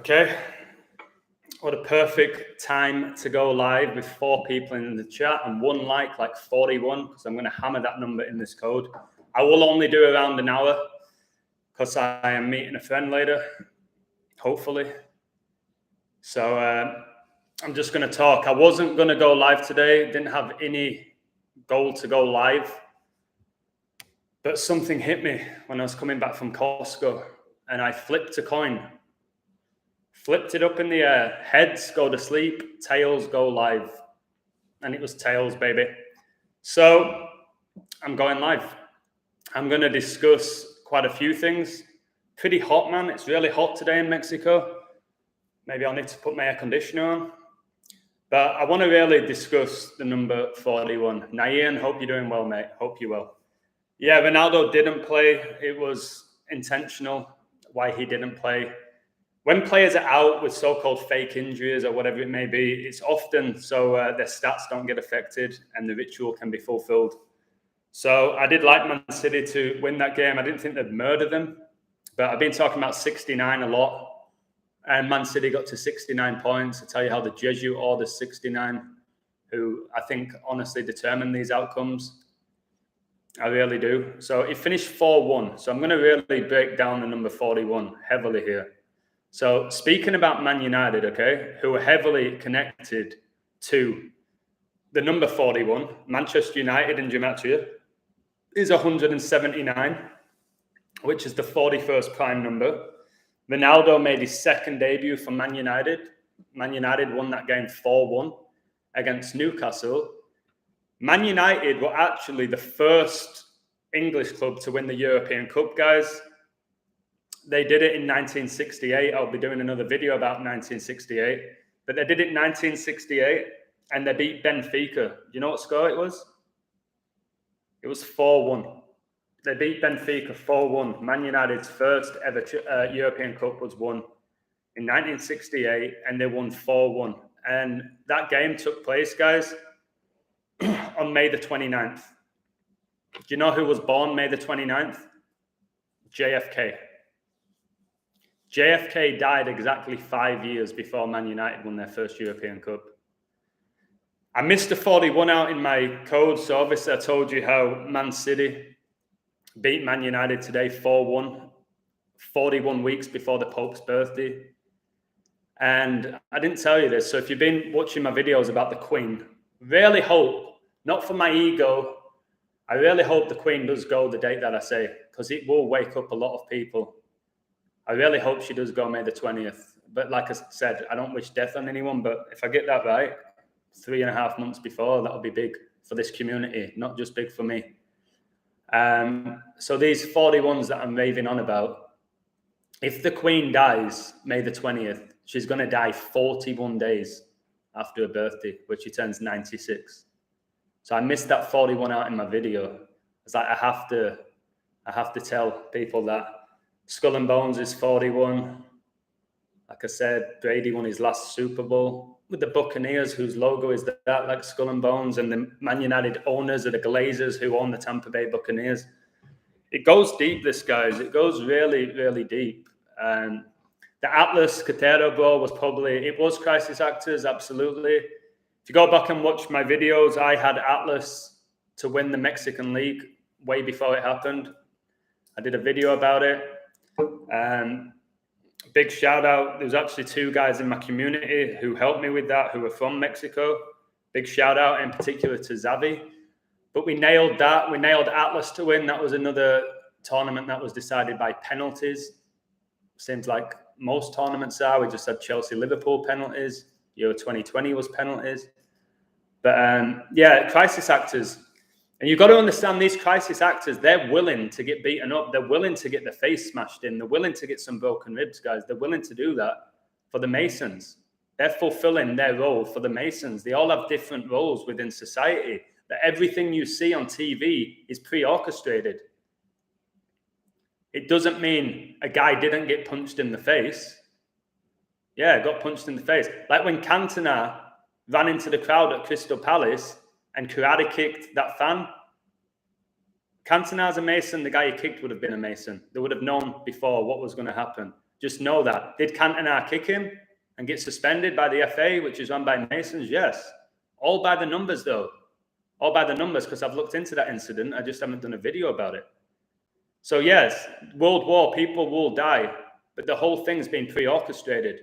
Okay, what a perfect time to go live with 4 people in the chat and 1 like 41, because I'm going to hammer that number in this code. I will only do around an hour because I am meeting a friend later, hopefully. So I'm just going to talk. I wasn't going to go live today, didn't have any goal to go live, but something hit me when I was coming back from Costco and I flipped a coin. Flipped it up in the air. Heads go to sleep, tails go live. And it was tails, baby. So I'm going live. I'm going to discuss quite a few things. Pretty hot, man. It's really hot today in Mexico. Maybe I'll need to put my air conditioner on. But I want to really discuss the number 41. Nayan, hope you're doing well, mate. Hope you're well. Yeah, Ronaldo didn't play. It was intentional why he didn't play. When players are out with so-called fake injuries or whatever it may be, it's often so their stats don't get affected and the ritual can be fulfilled. So I did like Man City to win that game. I didn't think they'd murder them, but I've been talking about 69 a lot. And Man City got to 69 points. I tell you how the Jesuit orders 69, who I think honestly determine these outcomes. I really do. So it finished 4-1. So I'm going to really break down the number 41 heavily here. So speaking about Man United, okay, who are heavily connected to the number 41, Manchester United in Gematria, is 179, which is the 41st prime number. Ronaldo made his second debut for Man United. Man United won that game 4-1 against Newcastle. Man United were actually the first English club to win the European Cup, guys. They did it in 1968. I'll be doing another video about 1968. But they did it in 1968, and they beat Benfica. Do you know what score it was? It was 4-1. They beat Benfica 4-1. Man United's first ever European Cup was won in 1968, and they won 4-1. And that game took place, guys, on May the 29th. Do you know who was born May the 29th? JFK. JFK died exactly 5 years before Man United won their first European Cup. I missed a 41 out in my code, so obviously I told you how Man City beat Man United today 4-1, 41 weeks before the Pope's birthday. And I didn't tell you this, so if you've been watching my videos about the Queen, really hope, not for my ego, I really hope the Queen does go the date that I say, because it will wake up a lot of people. I really hope she does go May the 20th. But like I said, I don't wish death on anyone. But if I get that right, 3.5 months before, that'll be big for this community, not just big for me. So these 41s that I'm raving on about, if the Queen dies May the 20th, she's going to die 41 days after her birthday, which she turns 96. So I missed that 41 out in my video. It's like I have to tell people that Skull and Bones is 41. Like I said, Brady won his last Super Bowl with the Buccaneers, whose logo is that like Skull and Bones, and the Man United owners are the Glazers, who own the Tampa Bay Buccaneers. It goes deep, this, guys. It goes really, really deep. The Atlas Catero bro was Crisis Actors, absolutely. If you go back and watch my videos, I had Atlas to win the Mexican League way before it happened. I did a video about it. Big shout out. There's actually 2 guys in my community who helped me with that, who are from Mexico. Big shout out in particular to Xavi. But we nailed that. We nailed Atlas to win. That was another tournament that was decided by penalties. Seems like most tournaments are. We just had Chelsea-Liverpool penalties. Euro 2020 was penalties. But yeah, Crisis Actors. And you've got to understand, these crisis actors, they're willing to get beaten up. They're willing to get their face smashed in. They're willing to get some broken ribs, guys. They're willing to do that for the Masons. They're fulfilling their role for the Masons. They all have different roles within society. That everything you see on TV is pre-orchestrated. It doesn't mean a guy didn't get punched in the face. Yeah, got punched in the face. Like when Cantona ran into the crowd at Crystal Palace and karate kicked that fan. Cantona's a Mason. The guy he kicked would have been a Mason. They would have known before what was going to happen. Just know that. Did Cantona kick him and get suspended by the FA, which is run by Masons? Yes. All by the numbers, though. All by the numbers, because I've looked into that incident. I just haven't done a video about it. So yes, World War, people will die, but the whole thing's been pre-orchestrated.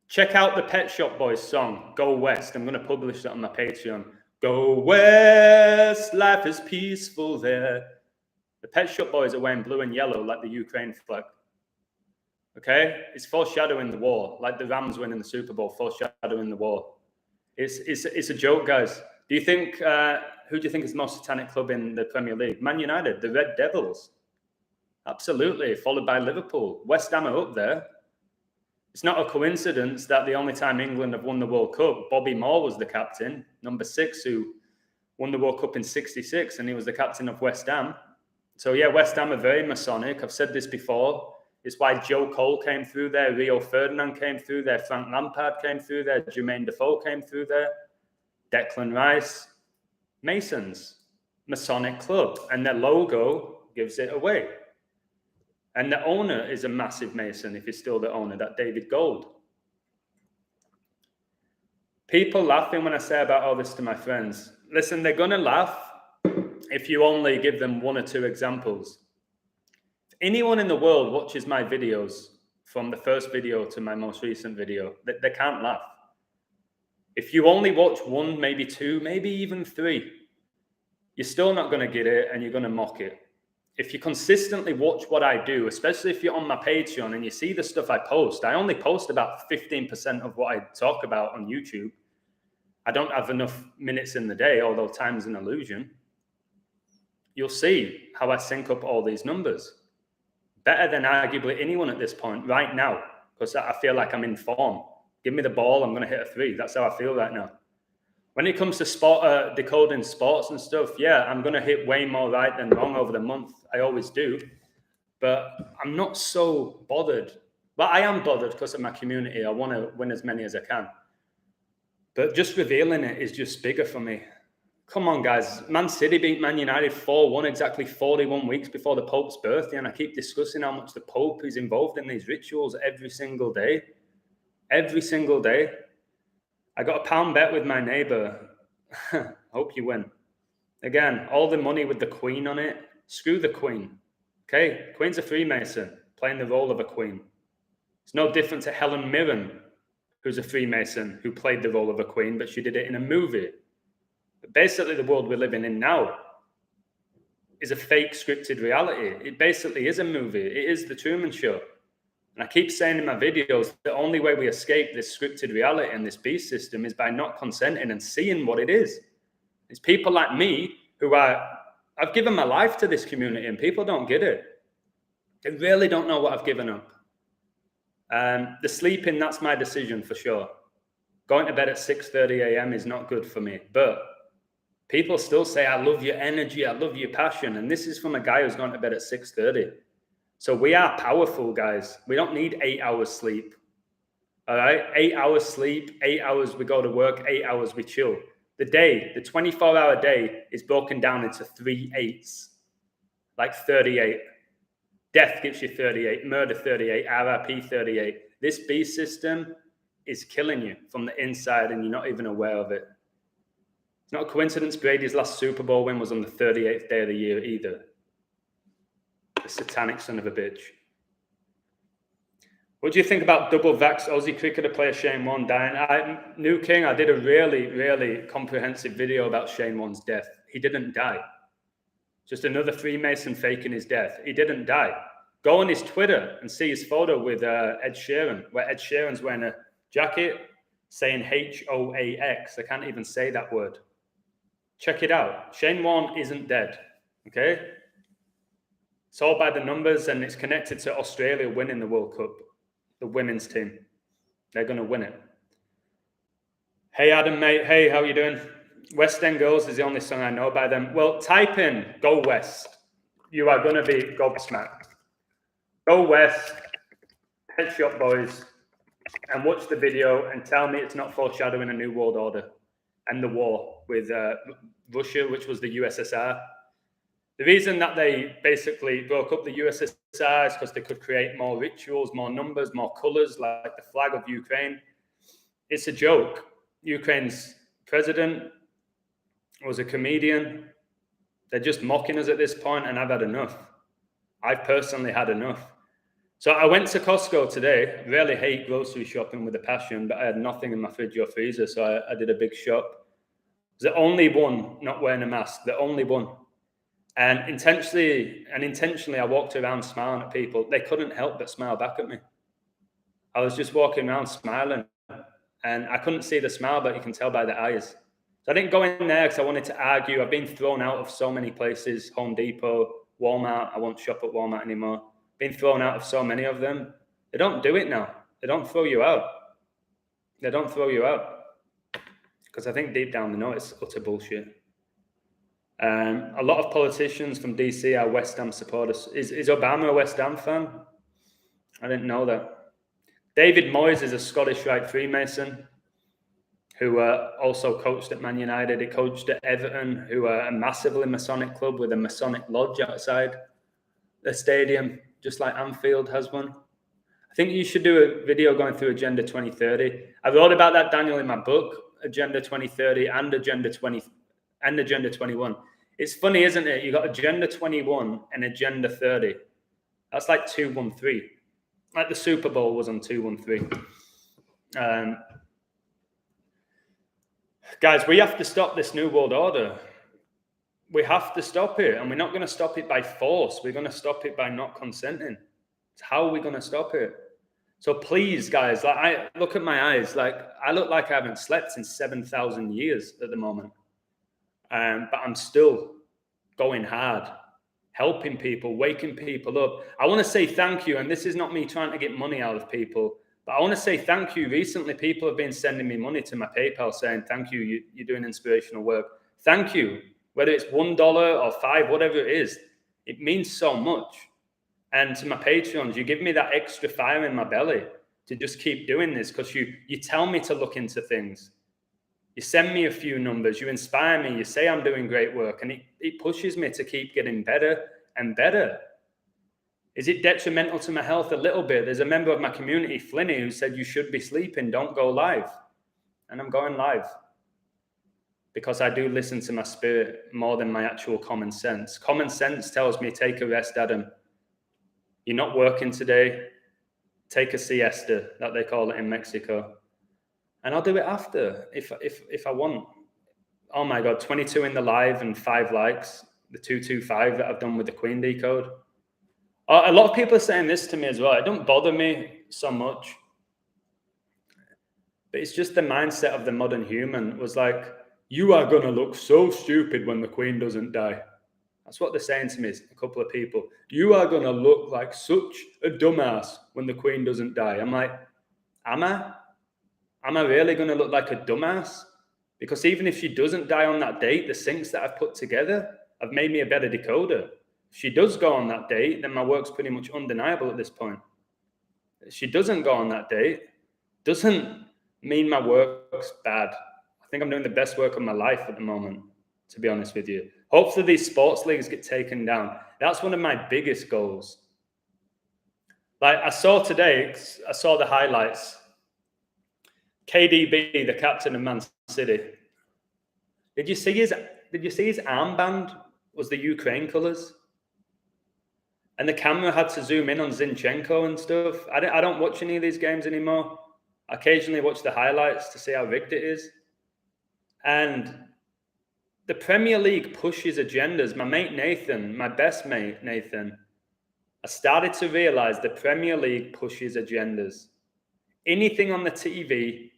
Check out the Pet Shop Boys song, Go West. I'm going to publish that on my Patreon. Go West, life is peaceful there. The Pet Shop Boys are wearing blue and yellow like the Ukraine flag. Okay? It's foreshadowing the war, like the Rams winning the Super Bowl, foreshadowing the war. It's a joke, guys. Do you think, who do you think is the most satanic club in the Premier League? Man United, the Red Devils. Absolutely, followed by Liverpool. West Ham are up there. It's not a coincidence that the only time England have won the World Cup, Bobby Moore was the captain, number 6, who won the World Cup in '66, and he was the captain of West Ham. So yeah, West Ham are very Masonic. I've said this before. It's why Joe Cole came through there, Rio Ferdinand came through there, Frank Lampard came through there, Jermaine Defoe came through there, Declan Rice. Masons, Masonic club, and their logo gives it away. And the owner is a massive Mason, if he's still the owner, that David Gold. People laughing when I say about all this to my friends. Listen, they're going to laugh if you only give them 1 or 2 examples. If anyone in the world watches my videos, from the first video to my most recent video, they can't laugh. If you only watch 1, maybe 2, maybe even 3, you're still not going to get it and you're going to mock it. If you consistently watch what I do, especially if you're on my Patreon and you see the stuff I post, I only post about 15% of what I talk about on YouTube. I don't have enough minutes in the day, although time's an illusion. You'll see how I sync up all these numbers. Better than arguably anyone at this point right now, because I feel like I'm in form. Give me the ball, I'm going to hit a 3. That's how I feel right now. When it comes to decoding sports and stuff, yeah, I'm going to hit way more right than wrong over the month. I always do. But I'm not so bothered. But I am bothered because of my community. I want to win as many as I can. But just revealing it is just bigger for me. Come on, guys. Man City beat Man United 4-1 exactly 41 weeks before the Pope's birthday. And I keep discussing how much the Pope is involved in these rituals every single day. Every single day. I got a pound bet with my neighbor. Hope you win. Again, all the money with the Queen on it. Screw the Queen. Okay? Queen's a Freemason, playing the role of a queen. It's no different to Helen Mirren, who's a Freemason, who played the role of a queen, but she did it in a movie. But basically, the world we're living in now is a fake scripted reality. It basically is a movie. It is the Truman Show. And I keep saying in my videos, the only way we escape this scripted reality and this beast system is by not consenting and seeing what it is. It's people like me who I've given my life to this community and people don't get it. They really don't know what I've given up. The sleeping, that's my decision for sure. Going to bed at 6:30 a.m. is not good for me. But people still say, I love your energy, I love your passion. And this is from a guy who's going to bed at 6:30. So we are powerful, guys. We don't need 8 hours sleep. All right? 8 hours sleep, 8 hours we go to work, 8 hours we chill. The 24-hour day is broken down into 3/8, like 38. Death gives you 38, murder 38, RIP 38. This beast system is killing you from the inside and you're not even aware of it. It's not a coincidence Brady's last Super Bowl win was on the 38th day of the year either. The satanic son of a bitch. What do you think about double vax Aussie cricketer player Shane Warne dying? New King, I did a really, really comprehensive video about Shane Warne's death. He didn't die. Just another Freemason faking his death. He didn't die. Go on his Twitter and see his photo with Ed Sheeran, where Ed Sheeran's wearing a jacket saying HOAX. I can't even say that word. Check it out. Shane Warne isn't dead. Okay? It's all by the numbers, and it's connected to Australia winning the World Cup, the women's team. They're going to win it. Hey, Adam, mate. Hey, how you doing? West End Girls is the only song I know by them. Well, type in Go West. You are going to be gobsmacked. Go West, Pet Shop Boys, and watch the video and tell me it's not foreshadowing a new world order and the war with Russia, which was the USSR. The reason that they basically broke up the USSR because they could create more rituals, more numbers, more colors, like the flag of Ukraine. It's a joke. Ukraine's president was a comedian. They're just mocking us at this point, and I've had enough. I've personally had enough. So I went to Costco today. I really hate grocery shopping with a passion, but I had nothing in my fridge or freezer, so I did a big shop. I was the only one not wearing a mask, the only one. And intentionally, I walked around smiling at people. They couldn't help but smile back at me. I was just walking around smiling, and I couldn't see the smile, but you can tell by the eyes. So I didn't go in there because I wanted to argue. I've been thrown out of so many places, Home Depot, Walmart. I won't shop at Walmart anymore. Been thrown out of so many of them. They don't do it now. They don't throw you out. They don't throw you out. Because I think deep down they know it's utter bullshit. A lot of politicians from DC are West Ham supporters. Is Obama a West Ham fan? I didn't know that. David Moyes is a Scottish Rite Freemason who also coached at Man United. He coached at Everton, who are a massively Masonic club with a Masonic lodge outside the stadium, just like Anfield has one. I think you should do a video going through Agenda 2030. I wrote about that, Daniel, in my book, Agenda 2030 and Agenda 21. It's funny, isn't it? You got Agenda 21 and Agenda 30. That's like 213. Like the Super Bowl was on 213. Guys, we have to stop this New World Order. We have to stop it, and we're not going to stop it by force. We're going to stop it by not consenting. It's how are we going to stop it? So please, guys, like I look at my eyes, like I look like I haven't slept in 7,000 years at the moment. But I'm still going hard, helping people, waking people up. I want to say thank you, and this is not me trying to get money out of people, but I want to say thank you. Recently, people have been sending me money to my PayPal saying, thank you, you're doing inspirational work. Thank you. Whether it's $1 or $5, whatever it is, it means so much. And to my Patreons, you give me that extra fire in my belly to just keep doing this because you tell me to look into things. You send me a few numbers, you inspire me, you say I'm doing great work, and it pushes me to keep getting better and better. Is it detrimental to my health? A little bit. There's a member of my community, Flinny, who said you should be sleeping, don't go live. And I'm going live because I do listen to my spirit more than my actual common sense. Common sense tells me, take a rest, Adam. You're not working today. Take a siesta, that they call it in Mexico. And I'll do it after if I want. Oh my God, 22 in the live and 5 likes, the 225 that I've done with the Queen Decode. A lot of people are saying this to me as well. It don't bother me so much. But it's just the mindset of the modern human was like, you are going to look so stupid when the Queen doesn't die. That's what they're saying to me, a couple of people. You are going to look like such a dumbass when the Queen doesn't die. I'm like, am I? Am I really going to look like a dumbass? Because even if she doesn't die on that date, the syncs that I've put together have made me a better decoder. If she does go on that date, then my work's pretty much undeniable at this point. If she doesn't go on that date, doesn't mean my work's bad. I think I'm doing the best work of my life at the moment, to be honest with you. Hopefully these sports leagues get taken down. That's one of my biggest goals. Like I saw today, I saw the highlights. KDB, the captain of Man City. Did you see his armband was the Ukraine colours? And the camera had to zoom in on Zinchenko and stuff. I don't watch any of these games anymore. I occasionally watch the highlights to see how rigged it is. And the Premier League pushes agendas. My mate Nathan, my best mate Nathan, I started to realise the Premier League pushes agendas. Anything on the TV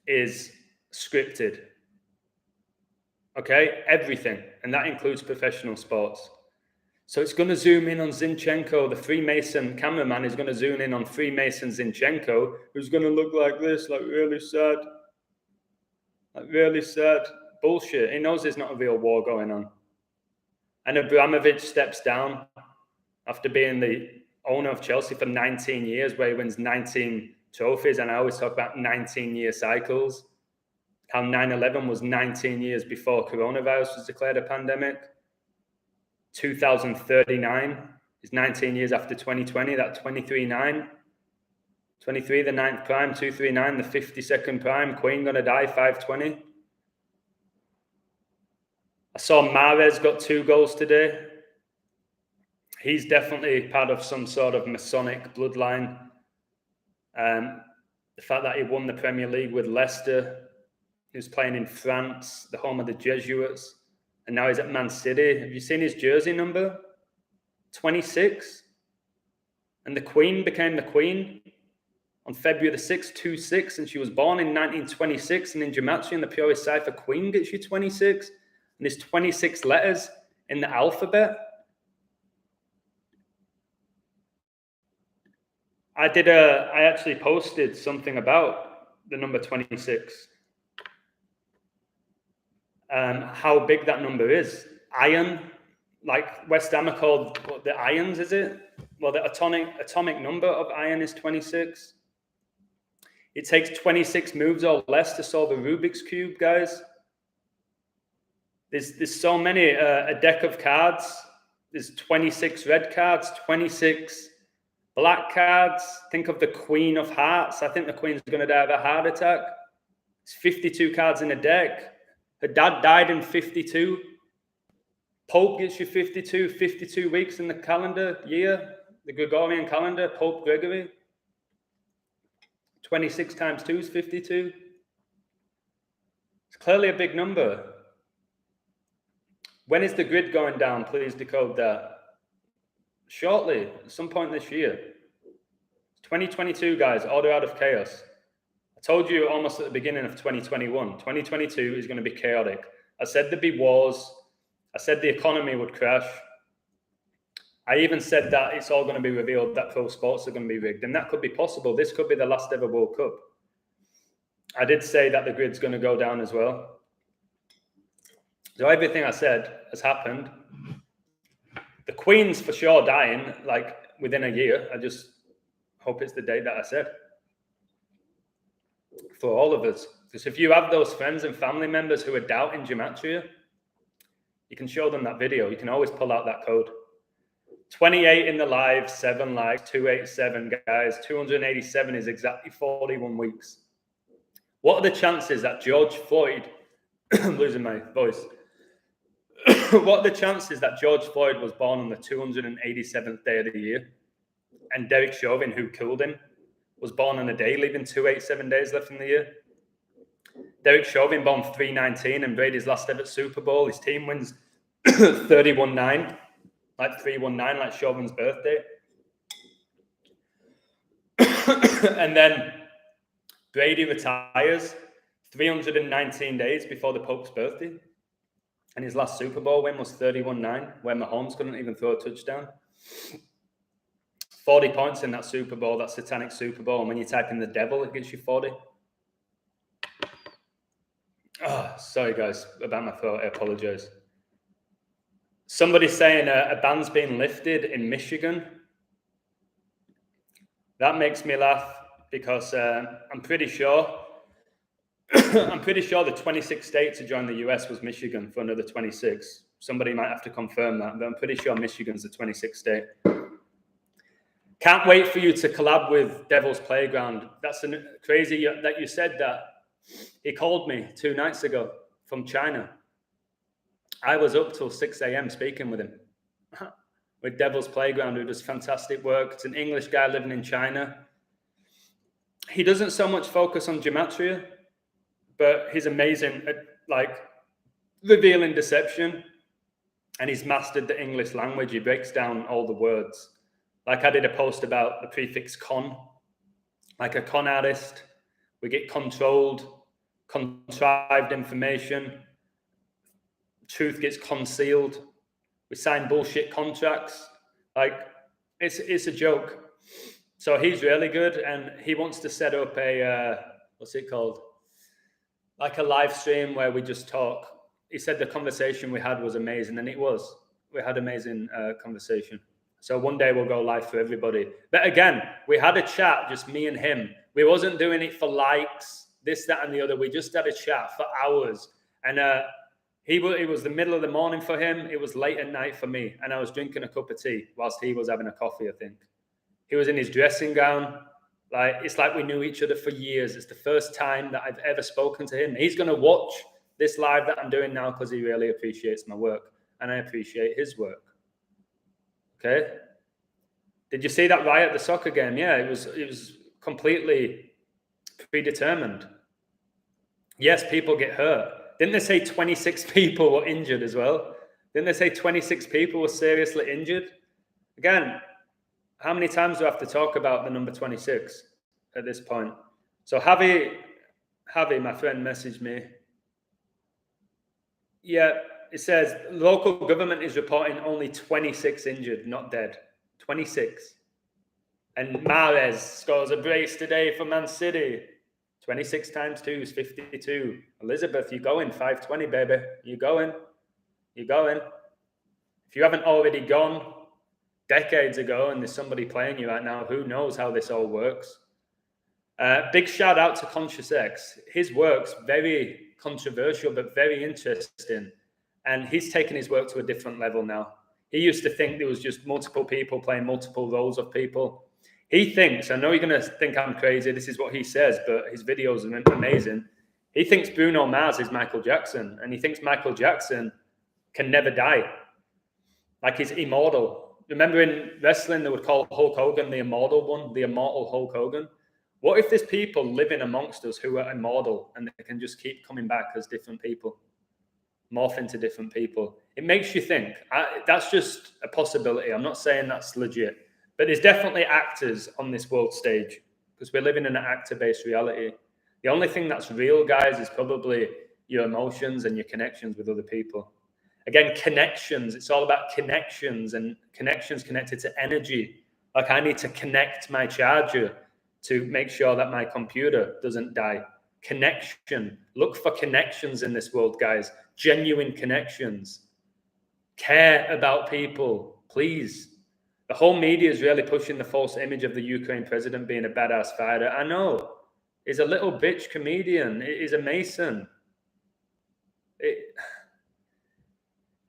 is scripted. Okay? Everything. And that includes professional sports. So it's going to zoom in on Zinchenko. The Freemason cameraman is going to zoom in on Freemason Zinchenko, who's going to look like this, like really sad. Like really sad. Bullshit. He knows there's not a real war going on. And Abramovich steps down after being the owner of Chelsea for 19 years, where he wins 19 trophies. And I always talk about 19-year cycles. How 9/11 was 19 years before coronavirus was declared a pandemic. 2039 is 19 years after 2020. That 23-9. 23, the 9th prime, 239, the 52nd prime. Queen gonna die, 520. I saw Mahrez got 2 goals today. He's definitely part of some sort of Masonic bloodline. The fact that he won the Premier League with Leicester, he was playing in France, the home of the Jesuits, and now he's at Man City. Have you seen his jersey number? 26. And the Queen became the Queen on February the 6th, 26, and she was born in 1926, and in Gematria, in the purest cipher, Queen gets you 26, and there's 26 letters in the alphabet. I actually posted something about the number 26. How big that number is. Iron, like West Ham are called the Irons, is it? Well, the atomic number of iron is 26. It takes 26 moves or less to solve a Rubik's Cube, guys. There's so many, a deck of cards. There's 26 red cards, 26 black cards. Think of the Queen of Hearts. I think the Queen's going to die of a heart attack. It's 52 cards in a deck. Her dad died in 52. Pope gets you 52, 52 weeks in the calendar year, the Gregorian calendar, Pope Gregory. 26 times 2 is 52. It's clearly a big number. When is the grid going down? Please decode that. Shortly, at some point this year. 2022, guys, order out of chaos. I told you almost at the beginning of 2021, 2022 is going to be chaotic. I said there'd be wars. I said the economy would crash. I even said that it's all going to be revealed that pro sports are going to be rigged, and that could be possible. This could be the last ever World Cup. I did say that the grid's going to go down as well. So everything I said has happened. The Queen's for sure dying, like within a year. I just hope it's the date that I said. For all of us. Because if you have those friends and family members who are doubting Gematria, you can show them that video. You can always pull out that code. 28 in the live, 7 likes, 287, guys. 287 is exactly 41 weeks. What are the chances that George Floyd, I'm losing my voice. What are the chances that George Floyd was born on the 287th day of the year, and Derek Chauvin, who killed him, was born on a day, leaving 287 days left in the year? Derek Chauvin born 319 and Brady's last ever Super Bowl. His team wins 31-9, like 319, like Chauvin's birthday. And then Brady retires 319 days before the Pope's birthday. And his last Super Bowl win was 31-9, where Mahomes couldn't even throw a touchdown. 40 points in that Super Bowl, that satanic Super Bowl. And when you type in the devil, it gives you 40. Oh, sorry, guys, about my throat. I apologize. Somebody's saying a ban's being lifted in Michigan. That makes me laugh because I'm pretty sure the 26 state to join the US was Michigan for another 26. Somebody might have to confirm that, but I'm pretty sure Michigan's the 26th state. Can't wait for you to collab with Devil's Playground. That's crazy that you said that. He called me 2 nights ago from China. I was up till 6 a.m. speaking with him. With Devil's Playground, who does fantastic work. It's an English guy living in China. He doesn't so much focus on Gematria, but he's amazing at like revealing deception, and he's mastered the English language. He breaks down all the words. Like I did a post about the prefix con, like a con artist. We get controlled, contrived information. Truth gets concealed. We sign bullshit contracts. Like it's a joke. So he's really good, and he wants to set up a what's it called? Like a live stream where we just talk. He said the conversation we had was amazing, and it was. We had amazing conversation. So one day we'll go live for everybody. But again, we had a chat, just me and him. We wasn't doing it for likes, this, that, and the other. We just had a chat for hours. And It was the middle of the morning for him. It was late at night for me. And I was drinking a cup of tea whilst he was having a coffee, I think. He was in his dressing gown. Like, it's like we knew each other for years. It's the first time that I've ever spoken to him. He's going to watch this live that I'm doing now because he really appreciates my work. And I appreciate his work. Okay? Did you see that riot at the soccer game? Yeah, it was completely predetermined. Yes, people get hurt. Didn't they say 26 people were injured as well? Didn't they say 26 people were seriously injured? Again, how many times do I have to talk about the number 26 at this point? So Javi, my friend, messaged me. Yeah, it says local government is reporting only 26 injured, not dead. 26. And Mahrez scores a brace today for Man City. 26 times 2 is 52. Elizabeth, you're going 520, baby. You're going. You're going. If you haven't already gone decades ago and there's somebody playing you right now, who knows how this all works? Big shout out to Conscious X. His work's very controversial, but very interesting. And he's taken his work to a different level now. He used to think there was just multiple people playing multiple roles of people. He thinks, I know you're going to think I'm crazy, this is what he says, but his videos are amazing. He thinks Bruno Mars is Michael Jackson, and he thinks Michael Jackson can never die. Like he's immortal. Remember in wrestling, they would call Hulk Hogan the immortal one, the immortal Hulk Hogan? What if there's people living amongst us who are immortal and they can just keep coming back as different people, morph into different people? It makes you think. That's just a possibility. I'm not saying that's legit. But there's definitely actors on this world stage because we're living in an actor-based reality. The only thing that's real, guys, is probably your emotions and your connections with other people. Again, connections. It's all about connections and connections connected to energy. Like I need to connect my charger to make sure that my computer doesn't die. Connection. Look for connections in this world, guys. Genuine connections. Care about people, please. The whole media is really pushing the false image of the Ukraine president being a badass fighter. I know. He's a little bitch comedian. He's a Mason.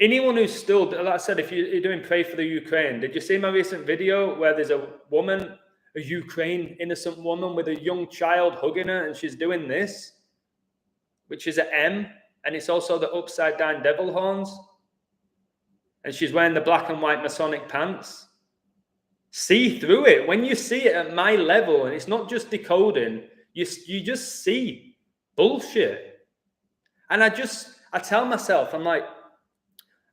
Anyone who's still, like I said, if you're doing Pray for the Ukraine, did you see my recent video where there's a woman, a Ukraine innocent woman with a young child hugging her, and she's doing this, which is an M, and it's also the upside down devil horns, and she's wearing the black and white Masonic pants. See through it. When you see it at my level, and it's not just decoding, you just see bullshit. And I tell myself, I'm like,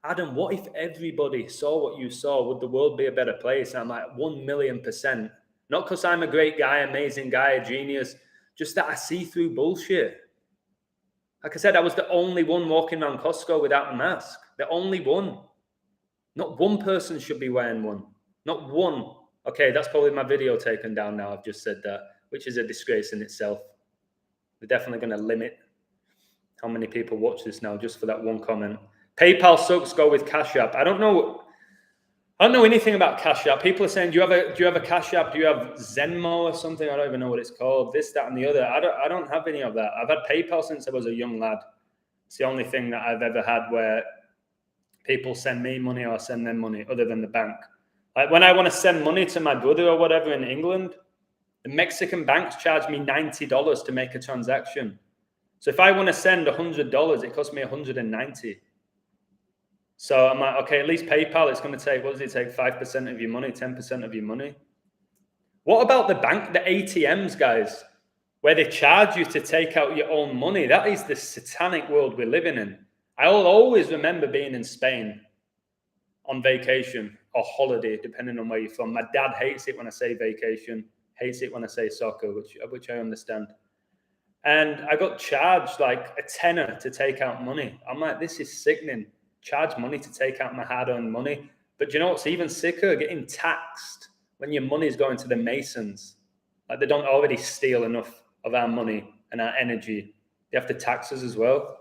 Adam, what if everybody saw what you saw? Would the world be a better place? And I'm like, 1,000,000%. Not because I'm a great guy, amazing guy, a genius, just that I see through bullshit. Like I said, I was the only one walking around Costco without a mask. The only one. Not one person should be wearing one. Not one. Okay, that's probably my video taken down now. I've just said that, which is a disgrace in itself. They're definitely going to limit how many people watch this now just for that one comment. PayPal sucks, go with Cash App. I don't know anything about Cash App. People are saying, do you have a Cash App? Do you have Venmo or something? I don't even know what it's called. This, that, and the other. I don't have any of that. I've had PayPal since I was a young lad. It's the only thing that I've ever had where people send me money or I send them money other than the bank. Like when I want to send money to my brother or whatever in England, the Mexican banks charge me $90 to make a transaction. So if I want to send $100, it costs me $190. So I'm like, okay, at least PayPal, it's going to take, what does it take? 5% of your money, 10% of your money. What about the bank, the ATMs, guys, where they charge you to take out your own money? That is the satanic world we're living in. I'll always remember being in Spain on vacation or holiday, depending on where you're from. My dad hates it when I say vacation, hates it when I say soccer, which I understand. And I got charged like a tenner to take out money. I'm like, this is sickening. Charge money to take out my hard-earned money. But you know what's even sicker? Getting taxed when your money's going to the Masons. Like they don't already steal enough of our money and our energy. They have to tax us as well.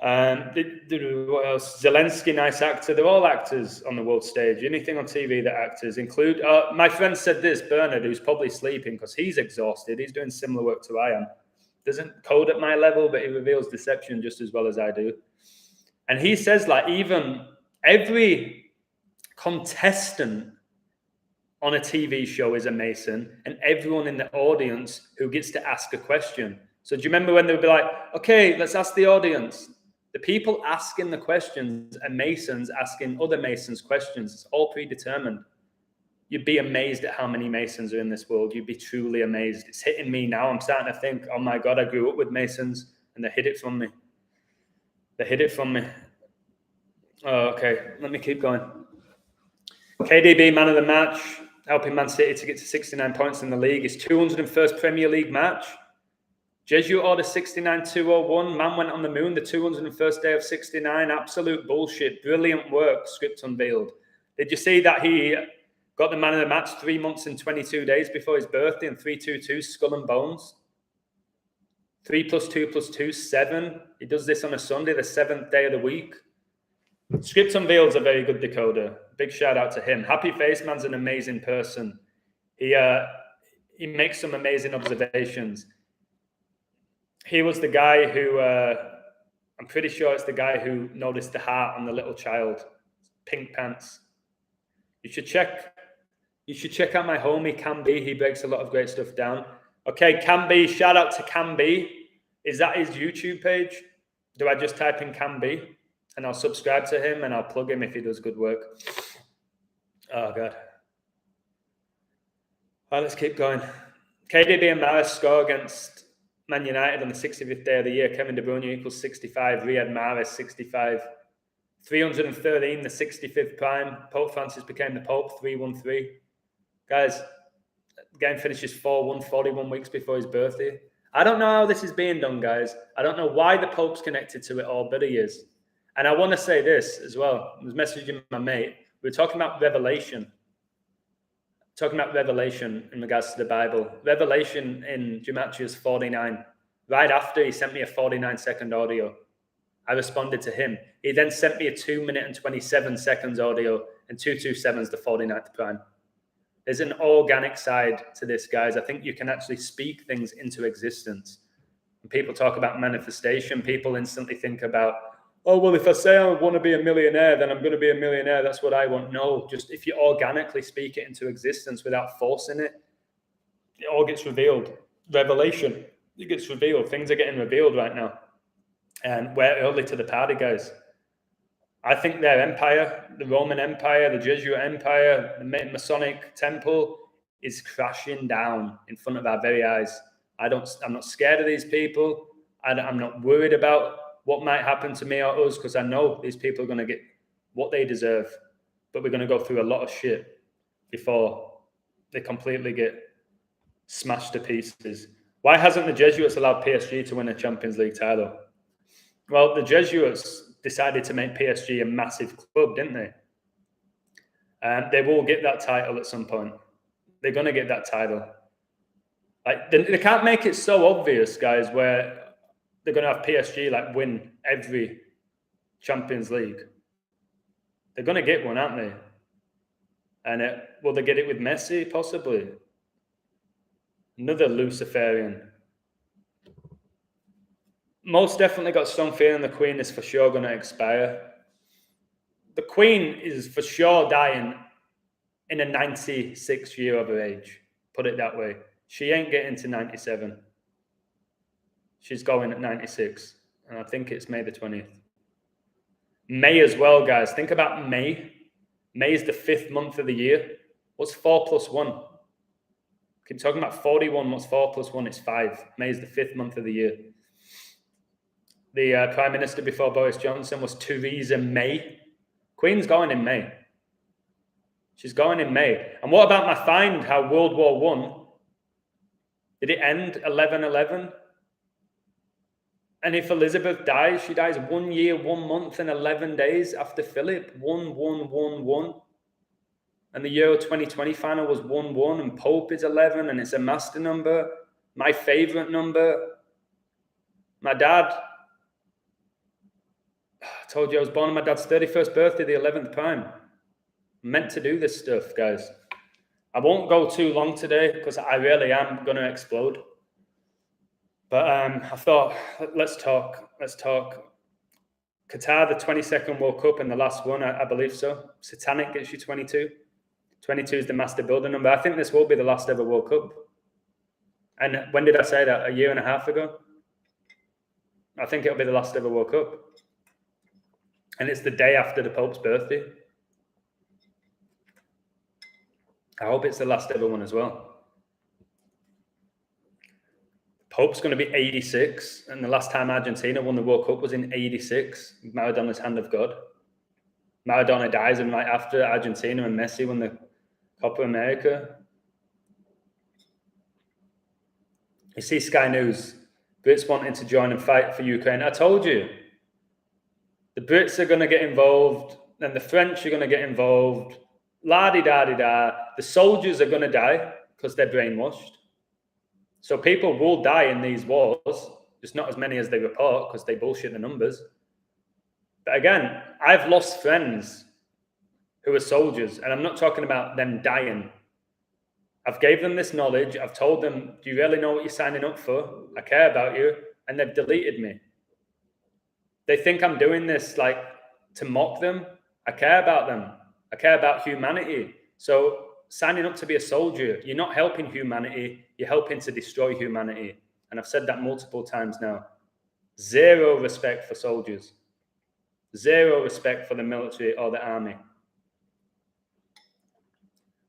What else? Zelensky, nice actor. They're all actors on the world stage. Anything on TV that actors include. My friend said this, Bernard, who's probably sleeping because he's exhausted. He's doing similar work to I am. doesn't code at my level, but he reveals deception just as well as I do. And he says, like, even every contestant on a TV show is a Mason, and everyone in the audience who gets to ask a question. So do you remember when they would be like, okay, let's ask the audience? The people asking the questions are Masons asking other Masons questions. It's all predetermined. You'd be amazed at how many Masons are in this world. You'd be truly amazed. It's hitting me now. I'm starting to think, oh my God, I grew up with Masons and they hid it from me. They hid it from me. Oh, okay. Let me keep going. KDB, man of the match, helping Man City to get to 69 points in the league. His 201st Premier League match. Jesuit order 69-201. Man went on the moon the 201st day of 69. Absolute bullshit. Brilliant work. Script unveiled. Did you see that he got the man of the match 3 months and 22 days before his birthday in 322 Skull and Bones? 3 + 2 + 2, 7. He does this on a Sunday, the 7th day of the week. Script Unveiled's a very good decoder. Big shout out to him. Happy Face Man's an amazing person. He makes some amazing observations. He was the guy who, I'm pretty sure it's the guy who noticed the heart on the little child. Pink pants. You should check out my homie, Cam B. He breaks a lot of great stuff down. Okay, Cam B. Shout out to Cam B. Is that his YouTube page? Do I just type in Cam B? And I'll subscribe to him and I'll plug him if he does good work. Oh, God. All right, let's keep going. KDB and Mahrez score against Man United on the 65th day of the year. Kevin De Bruyne equals 65. Riyad Mahrez, 65. 313, the 65th prime. Pope Francis became the Pope, 313. Guys, the game finishes 4-1, 41 weeks before his birthday. I don't know how this is being done, guys. I don't know why the Pope's connected to it all, but he is. And I want to say this as well. I was messaging my mate. We were talking about Revelation. Talking about Revelation in regards to the Bible. Revelation in Gematria is 49. Right after, he sent me a 49-second audio. I responded to him. He then sent me a 2 minute and 27 seconds audio, and 227 is the 49th prime. There's an organic side to this, guys. I think you can actually speak things into existence. When people talk about manifestation, people instantly think about, oh, well, if I say I want to be a millionaire, then I'm going to be a millionaire. That's what I want. No, just if you organically speak it into existence without forcing it, it all gets revealed. Revelation, it gets revealed. Things are getting revealed right now. And we're early to the party, guys. I think their empire, the Roman Empire, the Jesuit Empire, the Masonic Temple is crashing down in front of our very eyes. I'm not scared of these people. I'm not worried about what might happen to me or us, because I know these people are going to get what they deserve. But we're going to go through a lot of shit before they completely get smashed to pieces. Why hasn't the Jesuits allowed PSG to win a Champions League title? Well, the Jesuits decided to make PSG a massive club, didn't they? And they will get that title at some point. They're going to get that title. Like they can't make it so obvious, guys, where they're going to have PSG like win every Champions League. They're going to get one, aren't they? And will they get it with Messi? Possibly. Another Luciferian. Most definitely got strong feeling the Queen is for sure going to expire. The Queen is for sure dying in a 96 year of her age. Put it that way. She ain't getting to 97. She's going at 96. And I think it's May the 20th. May as well, guys. Think about May. May is the 5th month of the year. What's 4 + 1? Keep talking about 41. What's 4 + 1? It's 5. May is the 5th month of the year. The Prime Minister before Boris Johnson was Theresa May. Queen's going in May. She's going in May. And what about my find how World War I, did it end 11/11? And if Elizabeth dies, she dies 1 year, 1 month, and 11 days after Philip. 1-1-1-1. And the Euro 2020 final was 1-1, and Pope is 11, and it's a master number. My favorite number. My dad, I told you I was born on my dad's 31st birthday, the 11th prime. I'm meant to do this stuff, guys. I won't go too long today because I really am going to explode. But I thought, let's talk. Qatar, the 22nd World Cup and the last one, I believe so. Satanic gets you 22. 22 is the master builder number. I think this will be the last ever World Cup. And when did I say that? A year and a half ago? I think it'll be the last ever World Cup. And it's the day after the Pope's birthday. I hope it's the last ever one as well. Pope's going to be 86, and the last time Argentina won the World Cup was in 86. Maradona's hand of God. Maradona dies, and right after Argentina and Messi won the Copa America. You see Sky News, Brits wanting to join and fight for Ukraine. I told you, the Brits are going to get involved, and the French are going to get involved. La-di-da-di-da. The soldiers are going to die because they're brainwashed. So people will die in these wars, just not as many as they report because they bullshit the numbers. But again, I've lost friends who are soldiers, and I'm not talking about them dying. I've gave them this knowledge. I've told them, do you really know what you're signing up for? I care about you. And they've deleted me. They think I'm doing this like to mock them. I care about them. I care about humanity. So signing up to be a soldier, you're not helping humanity. You're helping to destroy humanity. And I've said that multiple times now. Zero respect for soldiers. Zero respect for the military or the army.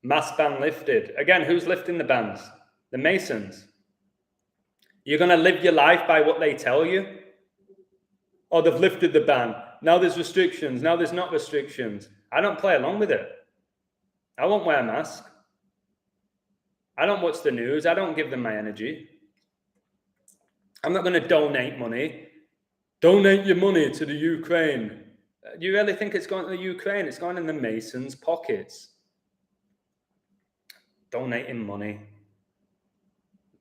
Mass ban lifted. Again, who's lifting the bans? The Masons. You're going to live your life by what they tell you? Oh, they've lifted the ban. Now there's restrictions. Now there's not restrictions. I don't play along with it. I won't wear a mask. I don't watch the news. I don't give them my energy. I'm not going to donate money. Donate your money to the Ukraine. Do you really think it's going to the Ukraine? It's going in the Masons' pockets. Donating money.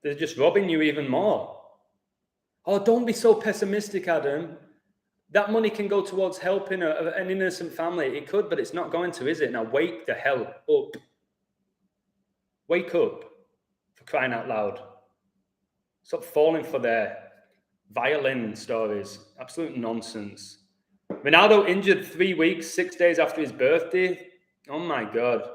They're just robbing you even more. Oh, don't be so pessimistic, Adam. That money can go towards helping an innocent family. It could, but it's not going to, is it? Now wake the hell up. Wake up, for crying out loud. Stop falling for their violin stories. Absolute nonsense. Ronaldo injured 3 weeks, 6 days after his birthday. Oh my God.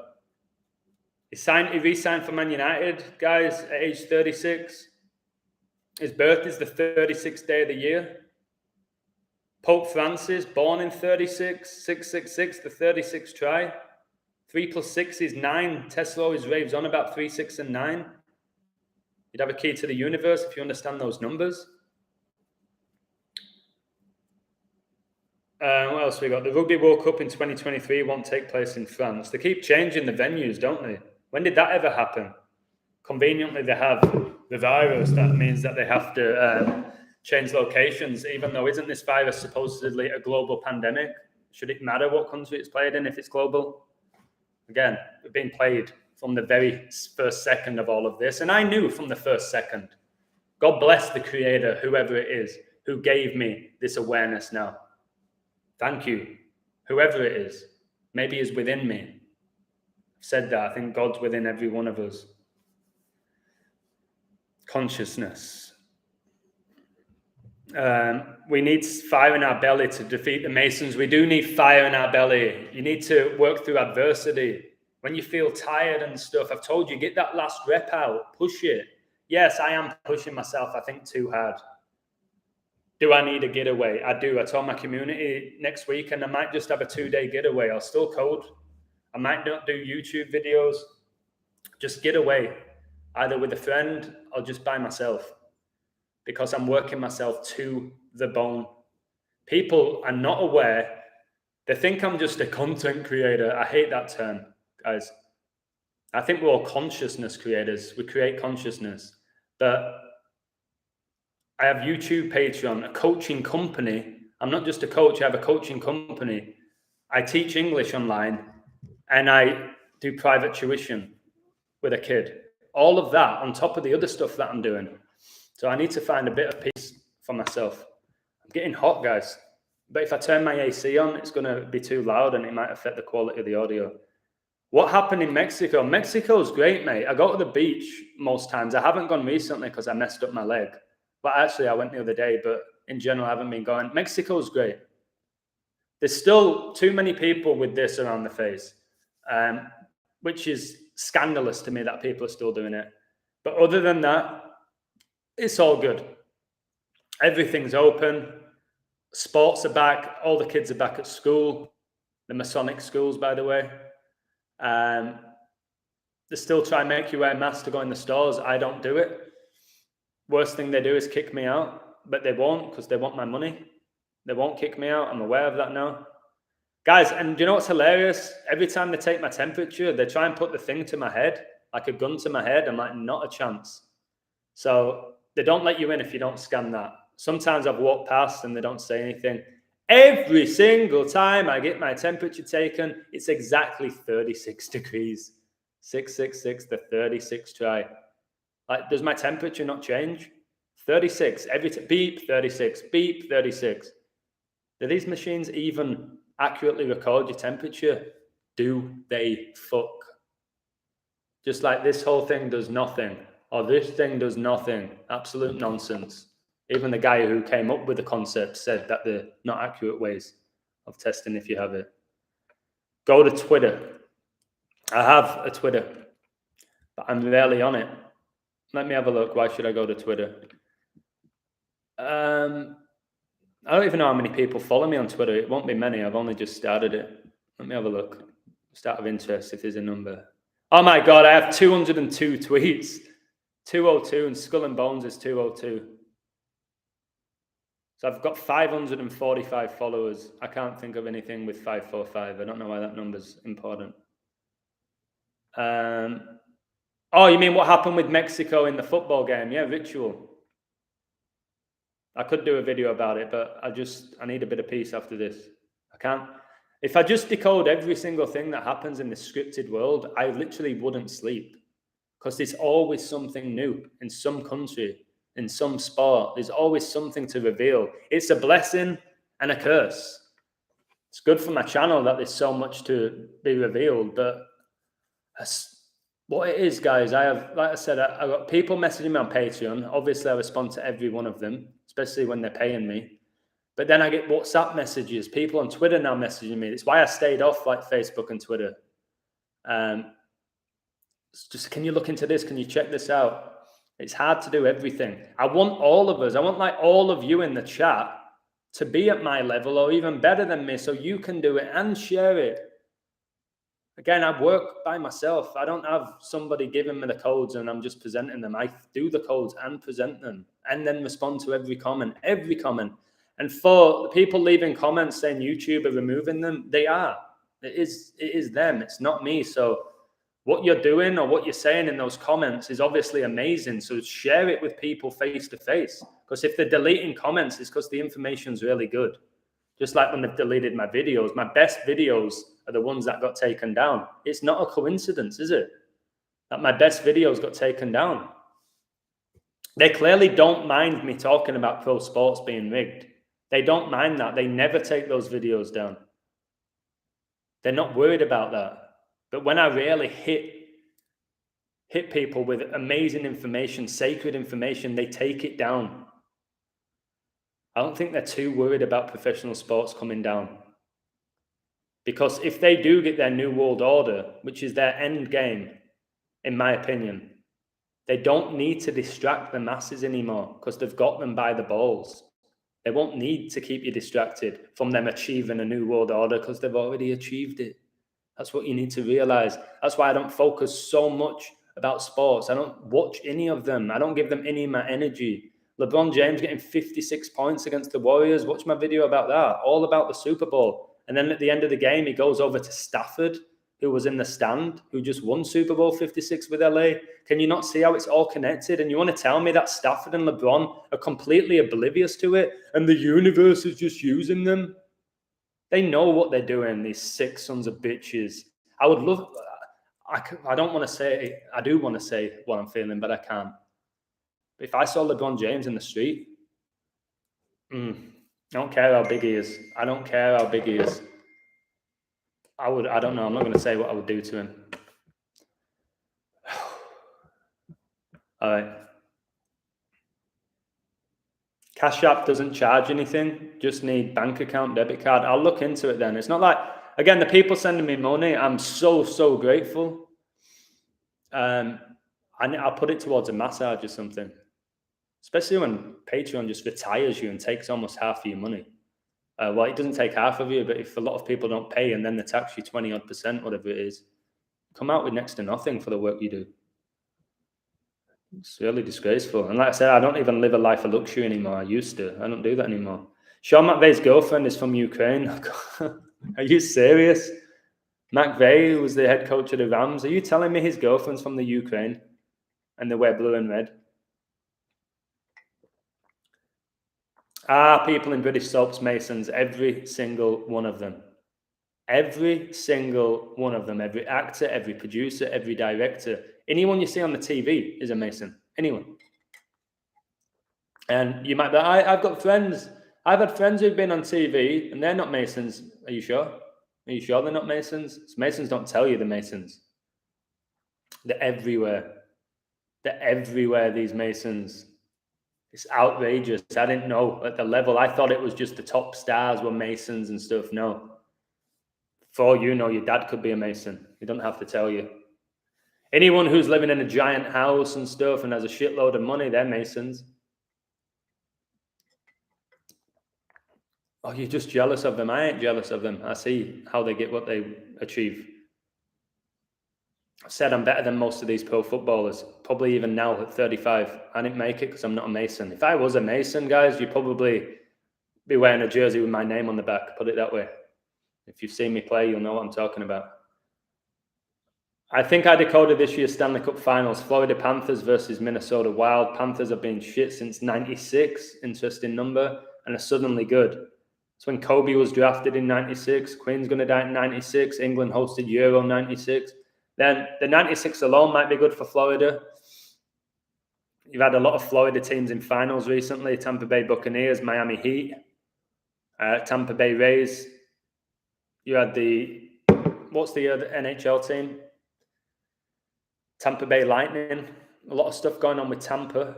He re-signed for Man United, guys, at age 36. His birthday is the 36th day of the year. Pope Francis, born in 36, 666, the 36th try. 3 + 6 is 9. Tesla always raves on about 3, 6, and 9. You'd have a key to the universe if you understand those numbers. What else we got? The Rugby World Cup in 2023 won't take place in France. They keep changing the venues, don't they? When did that ever happen? Conveniently, they have the virus. That means that they have to change locations, even though isn't this virus supposedly a global pandemic? Should it matter what country it's played in if it's global? Again, we've been played from the very first second of all of this. And I knew from the first second. God bless the creator, whoever it is, who gave me this awareness now. Thank you. Whoever it is, maybe is within me. I've said that. I think God's within every one of us. Consciousness. We need fire in our belly to defeat the Masons. We do need fire in our belly. You need to work through adversity. When you feel tired and stuff, I've told you, get that last rep out. Push it. Yes, I am pushing myself, I think, too hard. Do I need a getaway? I do. I told my community next week, and I might just have a 2-day getaway. I'll still code. I might not do YouTube videos. Just get away, either with a friend or just by myself, because I'm working myself to the bone. People are not aware. They think I'm just a content creator. I hate that term, guys. I think we're all consciousness creators. We create consciousness. But I have YouTube, Patreon, a coaching company. I'm not just a coach. I have a coaching company. I teach English online, and I do private tuition with a kid. All of that on top of the other stuff that I'm doing. So I need to find a bit of peace for myself. I'm getting hot, guys. But if I turn my AC on, it's going to be too loud and it might affect the quality of the audio. What happened in Mexico? Mexico's great, mate. I go to the beach most times. I haven't gone recently because I messed up my leg. But actually, I went the other day, but in general, I haven't been going. Mexico's great. There's still too many people with this around the face, which is scandalous to me that people are still doing it. But other than that, it's all good. Everything's open. Sports are back. All the kids are back at school. The Masonic schools, by the way. They still try and make you wear a mask to go in the stores. I don't do it. Worst thing they do is kick me out, but they won't because they want my money. They won't kick me out. I'm aware of that now. Guys, and do you know what's hilarious? Every time they take my temperature, they try and put the thing to my head, like a gun to my head. I'm like, not a chance. So they don't let you in if you don't scan that. Sometimes I've walked past and they don't say anything. Every single time I get my temperature taken, it's exactly 36 degrees. 666, the 36 try. Like, does my temperature not change? 36, beep, 36, beep, 36. Do these machines even accurately record your temperature? Do they fuck? Just like this whole thing does nothing, or this thing does nothing. Absolute nonsense. Even the guy who came up with the concept said that they're not accurate ways of testing if you have it. Go to Twitter. I have a Twitter, but I'm rarely on it. Let me have a look. Why should I go to Twitter? I don't even know how many people follow me on Twitter. It won't be many. I've only just started it. Let me have a look. Just out of interest, if there's a number. Oh my God, I have 202 tweets. 202, and Skull and Bones is 202. So I've got 545 followers. I can't think of anything with 545. I don't know why that number's important. Oh, you mean what happened with Mexico in the football game? Yeah, ritual. I could do a video about it, but I need a bit of peace after this. I can't. If I just decode every single thing that happens in this scripted world, I literally wouldn't sleep, because there's always something new in some country, in some sport. There's always something to reveal. It's a blessing and a curse. It's good for my channel that there's so much to be revealed, but what it is, guys, I have, like I said, I've got people messaging me on Patreon. Obviously, I respond to every one of them, especially when they're paying me. But then I get WhatsApp messages, people on Twitter now messaging me. It's why I stayed off like Facebook and Twitter. Just, can you look into this? Can you check this out? It's hard to do everything. I want all of us. I want like all of you in the chat to be at my level or even better than me, so you can do it and share it. Again, I work by myself. I don't have somebody giving me the codes and I'm just presenting them. I do the codes and present them and then respond to every comment. And for the people leaving comments saying YouTube are removing them, they are. It is them. It's not me. So what you're doing or what you're saying in those comments is obviously amazing. So share it with people face to face. Because if they're deleting comments, it's because the information's really good. Just like when they've deleted my videos, my best videos are the ones that got taken down. It's not a coincidence, is it? That my best videos got taken down. They clearly don't mind me talking about pro sports being rigged. They don't mind that. They never take those videos down. They're not worried about that. But when I really hit people with amazing information, sacred information, they take it down. I don't think they're too worried about professional sports coming down. Because if they do get their new world order, which is their end game, in my opinion, they don't need to distract the masses anymore because they've got them by the balls. They won't need to keep you distracted from them achieving a new world order because they've already achieved it. That's what you need to realize. That's why I don't focus so much about sports. I don't watch any of them. I don't give them any of my energy. LeBron James getting 56 points against the Warriors. Watch my video about that. All about the Super Bowl. And then at the end of the game, he goes over to Stafford, who was in the stand, who just won Super Bowl 56 with LA. Can you not see how it's all connected? And you want to tell me that Stafford and LeBron are completely oblivious to it and the universe is just using them? They know what they're doing, these sick sons of bitches. I would love... I don't want to say... I do want to say what I'm feeling, but I can't. If I saw LeBron James in the street, I don't care how big he is. I don't care how big he is. I don't know. I'm not going to say what I would do to him. All right. Cash App doesn't charge anything, just need bank account, debit card. I'll look into it then. It's not like, again, the people sending me money, I'm so grateful. I'll put it towards a massage or something, especially when Patreon just retires you and takes almost half of your money. Well, it doesn't take half of you, but if a lot of people don't pay and then they tax you 20% odd, whatever it is, come out with next to nothing for the work you do. It's really disgraceful. And like I said, I don't even live a life of luxury anymore. I used to. I don't do that anymore. Sean McVay's girlfriend is from Ukraine. Are you serious? McVay, who was the head coach of the Rams, are you telling me his girlfriend's from the Ukraine and they wear blue and red? People in British soaps, Masons, every single one of them. Every single one of them, every actor, every producer, every director, anyone you see on the TV is a Mason. Anyone. And you might be, I've got friends. I've had friends who've been on TV and they're not Masons. Are you sure? Are you sure they're not Masons? Masons don't tell you they're Masons. They're everywhere. They're everywhere, these Masons. It's outrageous. I didn't know at the level. I thought it was just the top stars were Masons and stuff. No. For all you know, your dad could be a Mason. He don't have to tell you. Anyone who's living in a giant house and stuff and has a shitload of money, they're Masons. Oh, you're just jealous of them. I ain't jealous of them. I see how they get what they achieve. I said I'm better than most of these pro footballers, probably even now at 35. I didn't make it because I'm not a Mason. If I was a Mason, guys, you'd probably be wearing a jersey with my name on the back, put it that way. If you've seen me play, you'll know what I'm talking about. I think I decoded this year's Stanley Cup Finals. Florida Panthers versus Minnesota Wild. Panthers have been shit since 96. Interesting number. And are suddenly good. It's when Kobe was drafted in 96. Queen's going to die in 96. England hosted Euro 96. Then the 96 alone might be good for Florida. You've had a lot of Florida teams in finals recently. Tampa Bay Buccaneers, Miami Heat, Tampa Bay Rays. You had what's the other NHL team? Tampa Bay Lightning. A lot of stuff going on with Tampa.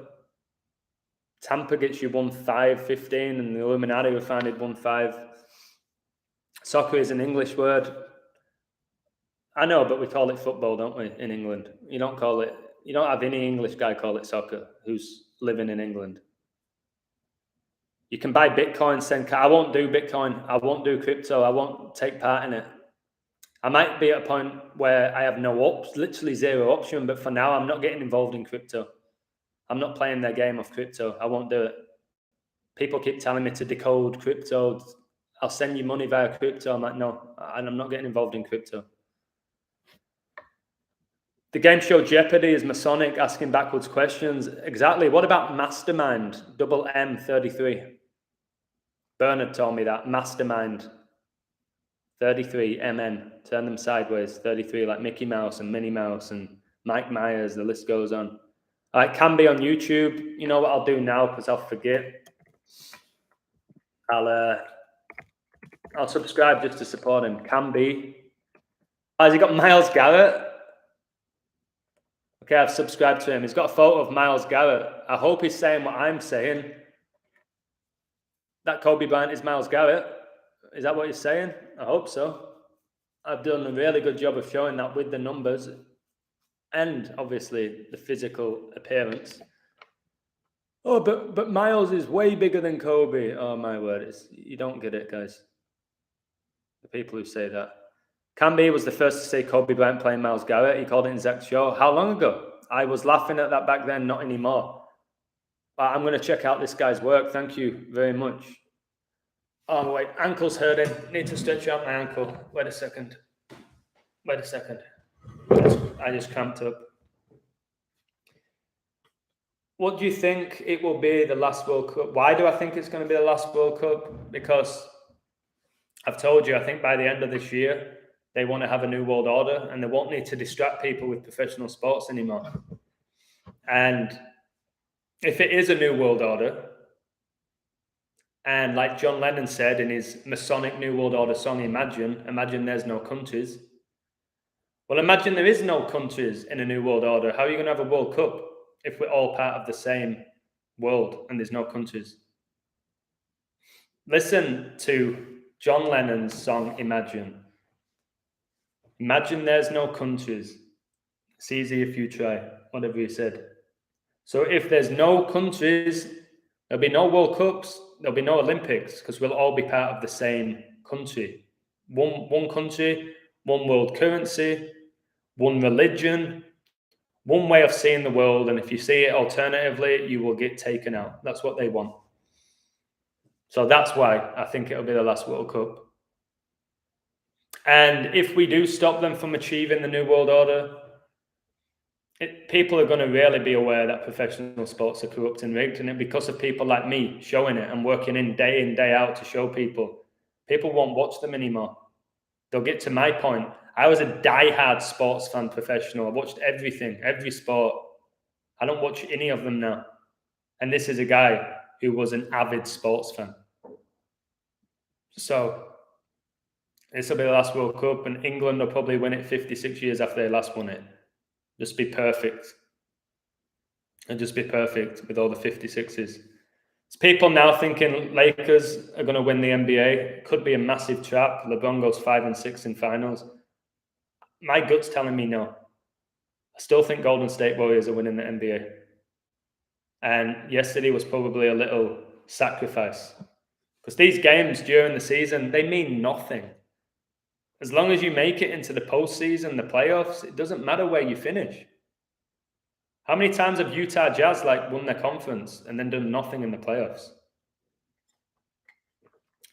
Tampa gets you 1-5-15 and the Illuminati were founded 1-5. Soccer is an English word. I know, but we call it football, don't we, in England? You don't have any English guy call it soccer who's living in England. You can buy Bitcoin, I won't do Bitcoin. I won't do crypto. I won't take part in it. I might be at a point where I have literally zero option, but for now, I'm not getting involved in crypto. I'm not playing their game of crypto. I won't do it. People keep telling me to decode crypto. I'll send you money via crypto. I'm like, no, and I'm not getting involved in crypto. The game show Jeopardy is Masonic, asking backwards questions. Exactly. What about Mastermind? Double M 33. Bernard told me that. Mastermind 33 MN. Turn them sideways. 33 like Mickey Mouse and Minnie Mouse and Mike Myers. The list goes on. It can be on YouTube. You know what I'll do now because I'll forget. I'll subscribe just to support him. Can be. Has he got Myles Garrett? Okay, I've subscribed to him. He's got a photo of Myles Garrett. I hope he's saying what I'm saying. That Kobe Bryant is Myles Garrett. Is that what he's saying? I hope so. I've done a really good job of showing that with the numbers and obviously the physical appearance. Oh, but Myles is way bigger than Kobe. Oh, my word. You don't get it, guys. The people who say that. Camby was the first to say Kobe Bryant playing Myles Garrett. He called it in Zach's show. How long ago? I was laughing at that back then, not anymore. But I'm going to check out this guy's work. Thank you very much. Oh, wait. Ankle's hurting. Need to stretch out my ankle. Wait a second. I just cramped up. What do you think it will be the last World Cup? Why do I think it's going to be the last World Cup? Because I've told you, I think by the end of this year, they want to have a new world order and they won't need to distract people with professional sports anymore. And if it is a new world order, and like John Lennon said in his Masonic New World Order song, Imagine there's no countries. Well, imagine there is no countries in a new world order. How are you going to have a World Cup if we're all part of the same world and there's no countries? Listen to John Lennon's song Imagine. Imagine there's no countries. It's easy if you try, whatever he said. So if there's no countries, there'll be no World Cups, there'll be no Olympics, because we'll all be part of the same country. One country, one world currency, one religion, one way of seeing the world, and if you see it alternatively, you will get taken out. That's what they want. So that's why I think it'll be the last World Cup. And if we do stop them from achieving the New World Order, people are going to really be aware that professional sports are corrupt and rigged, and because of people like me showing it and working in, day out to show people, people won't watch them anymore. They'll get to my point. I was a diehard sports fan professional. I watched everything, every sport. I don't watch any of them now. And this is a guy who was an avid sports fan. So this will be the last World Cup, and England will probably win it 56 years after they last won it. Just be perfect. And just be perfect with all the 56s. There's people now thinking Lakers are going to win the NBA. Could be a massive trap. LeBron goes 5 and 6 in finals. My gut's telling me no. I still think Golden State Warriors are winning the NBA. And yesterday was probably a little sacrifice. Because these games during the season, they mean nothing. As long as you make it into the postseason, the playoffs, it doesn't matter where you finish. How many times have Utah Jazz won their conference and then done nothing in the playoffs?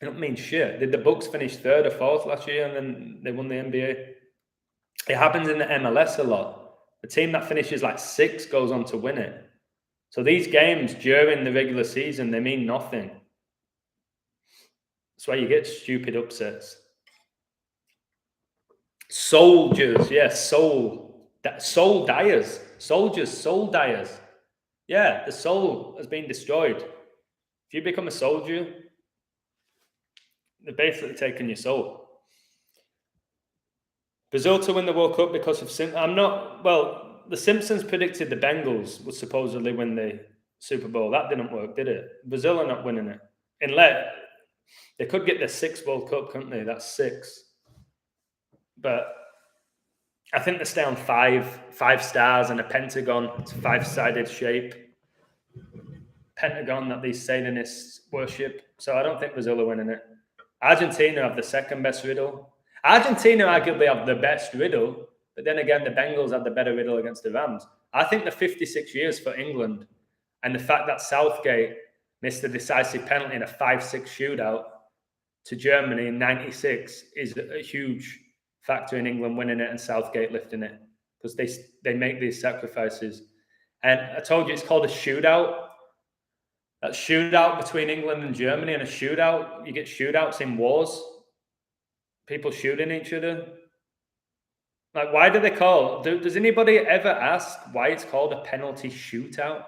It don't mean shit. Did the Bucks finish 3rd or 4th last year and then they won the NBA? It happens in the MLS a lot. The team that finishes 6th goes on to win it. So these games during the regular season, they mean nothing. That's why you get stupid upsets. Soldiers, yes, soul dyers. Soldiers, soul dyers. Yeah, the soul has been destroyed. If you become a soldier, they're basically taking your soul. Brazil to win the World Cup because of the Simpsons predicted the Bengals would supposedly win the Super Bowl. That didn't work, did it? Brazil are not winning it. Unless they could get their 6th World Cup, couldn't they? That's 6. But I think they stay on 5 stars and a pentagon. It's a 5-sided shape. Pentagon that these Satanists worship. So I don't think Brazil are winning it. Argentina have the 2nd best riddle. Argentina arguably have the best riddle, but then again, the Bengals had the better riddle against the Rams. I think the 56 years for England and the fact that Southgate missed a decisive penalty in a 5-6 shootout to Germany in 96 is a huge factor in England winning it and Southgate lifting it, because they make these sacrifices. And I told you it's called a shootout. That shootout between England and Germany, and a shootout, you get shootouts in wars. People shooting each other. Why do they call? Does anybody ever ask why it's called a penalty shootout?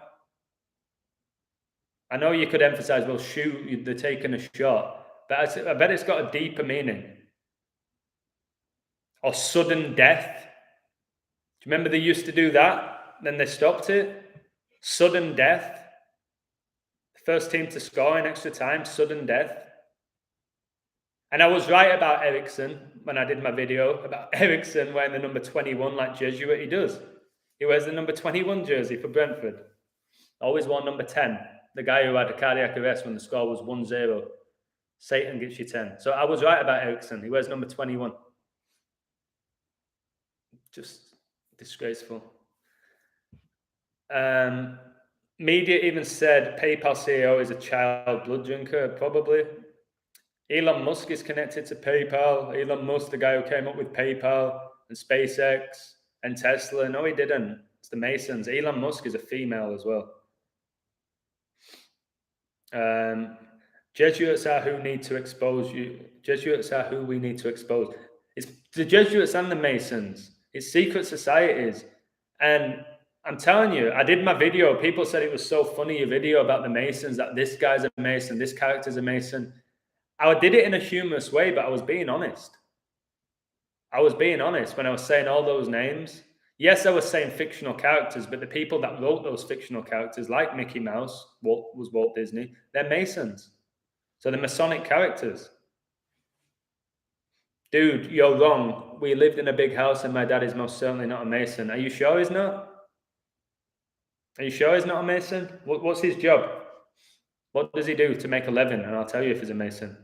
I know you could emphasize, well, shoot, they're taking a shot, but I bet it's got a deeper meaning. Or sudden death. Do you remember they used to do that? Then they stopped it. Sudden death. First team to score in extra time, sudden death. And I was right about Eriksen when I did my video about Eriksen wearing the number 21 like Jesuit. He does. He wears the number 21 jersey for Brentford. Always wore number 10. The guy who had a cardiac arrest when the score was 1-0. Satan gets you 10. So I was right about Eriksen. He wears number 21. Just disgraceful. Media even said PayPal CEO is a child blood drinker, probably. Elon Musk is connected to PayPal. Elon Musk, the guy who came up with PayPal and SpaceX and Tesla. No, he didn't. It's the Masons. Elon Musk is a female as well. Jesuits are who need to expose you. Jesuits are who we need to expose. It's the Jesuits and the Masons. It's secret societies. And I'm telling you, I did my video. People said it was so funny, a video about the Masons, that this guy's a Mason, this character's a Mason. I did it in a humorous way, but I was being honest. I was being honest when I was saying all those names. Yes, I was saying fictional characters, but the people that wrote those fictional characters, like Mickey Mouse, was Walt Disney, they're Masons. So the Masonic characters. Dude, you're wrong. We lived in a big house and my dad is most certainly not a Mason. Are you sure he's not? Are you sure he's not a Mason? What's his job? What does he do to make a living? And I'll tell you if he's a Mason.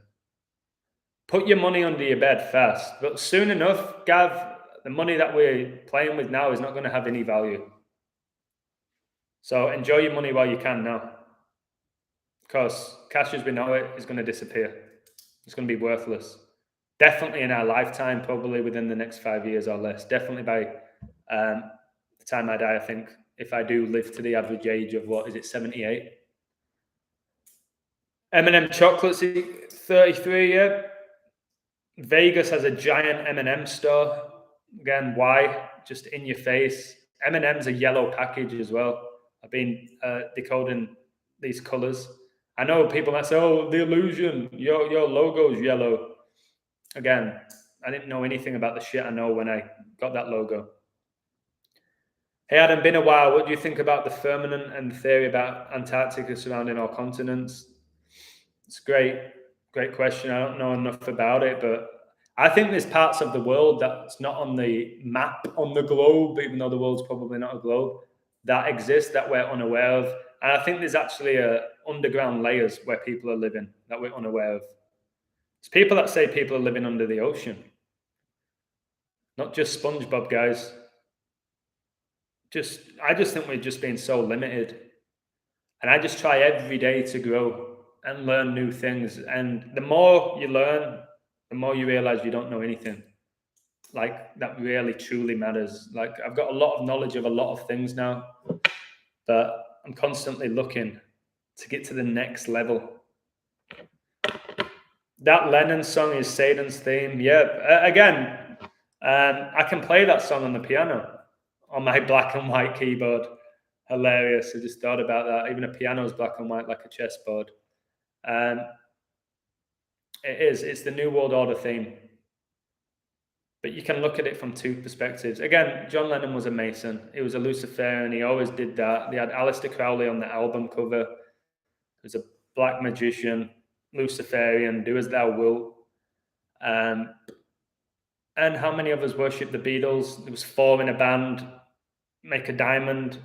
Put your money under your bed fast. But soon enough, Gav, the money that we're playing with now is not going to have any value. So enjoy your money while you can now. Because cash as we know it is going to disappear. It's going to be worthless. Definitely in our lifetime, probably within the next 5 years or less. Definitely by the time I die, I think, if I do live to the average age of, 78? M&M chocolates, 33, yeah. Vegas has a giant M&M store. Again, why? Just in your face. M&M's a yellow package as well. I've been decoding these colors. I know people that say, oh, the illusion, your logo's yellow. Again, I didn't know anything about the shit I know when I got that logo. Hey, Adam, been a while. What do you think about the firmament and the theory about Antarctica surrounding all continents? It's great question. I don't know enough about it, but I think there's parts of the world that's not on the map on the globe, even though the world's probably not a globe, that exist that we're unaware of. And I think there's actually underground layers where people are living that we're unaware of. It's people that say people are living under the ocean. Not just SpongeBob, guys. I just think we're just being so limited. And I just try every day to grow and learn new things. And the more you learn, the more you realize you don't know anything. Like, that really, truly matters. Like, I've got a lot of knowledge of a lot of things now, but I'm constantly looking to get to the next level. That Lennon song is Satan's theme. Yeah, again, I can play that song on the piano on my black and white keyboard. Hilarious. I just thought about that. Even a piano is black and white like a chessboard. It's the New World Order theme. But you can look at it from two perspectives. Again, John Lennon was a Mason. He was a Luciferian. He always did that. They had Aleister Crowley on the album cover. He was a black magician, Luciferian, do as thou wilt. And how many of us worship the Beatles? There was 4 in a band. Make a diamond.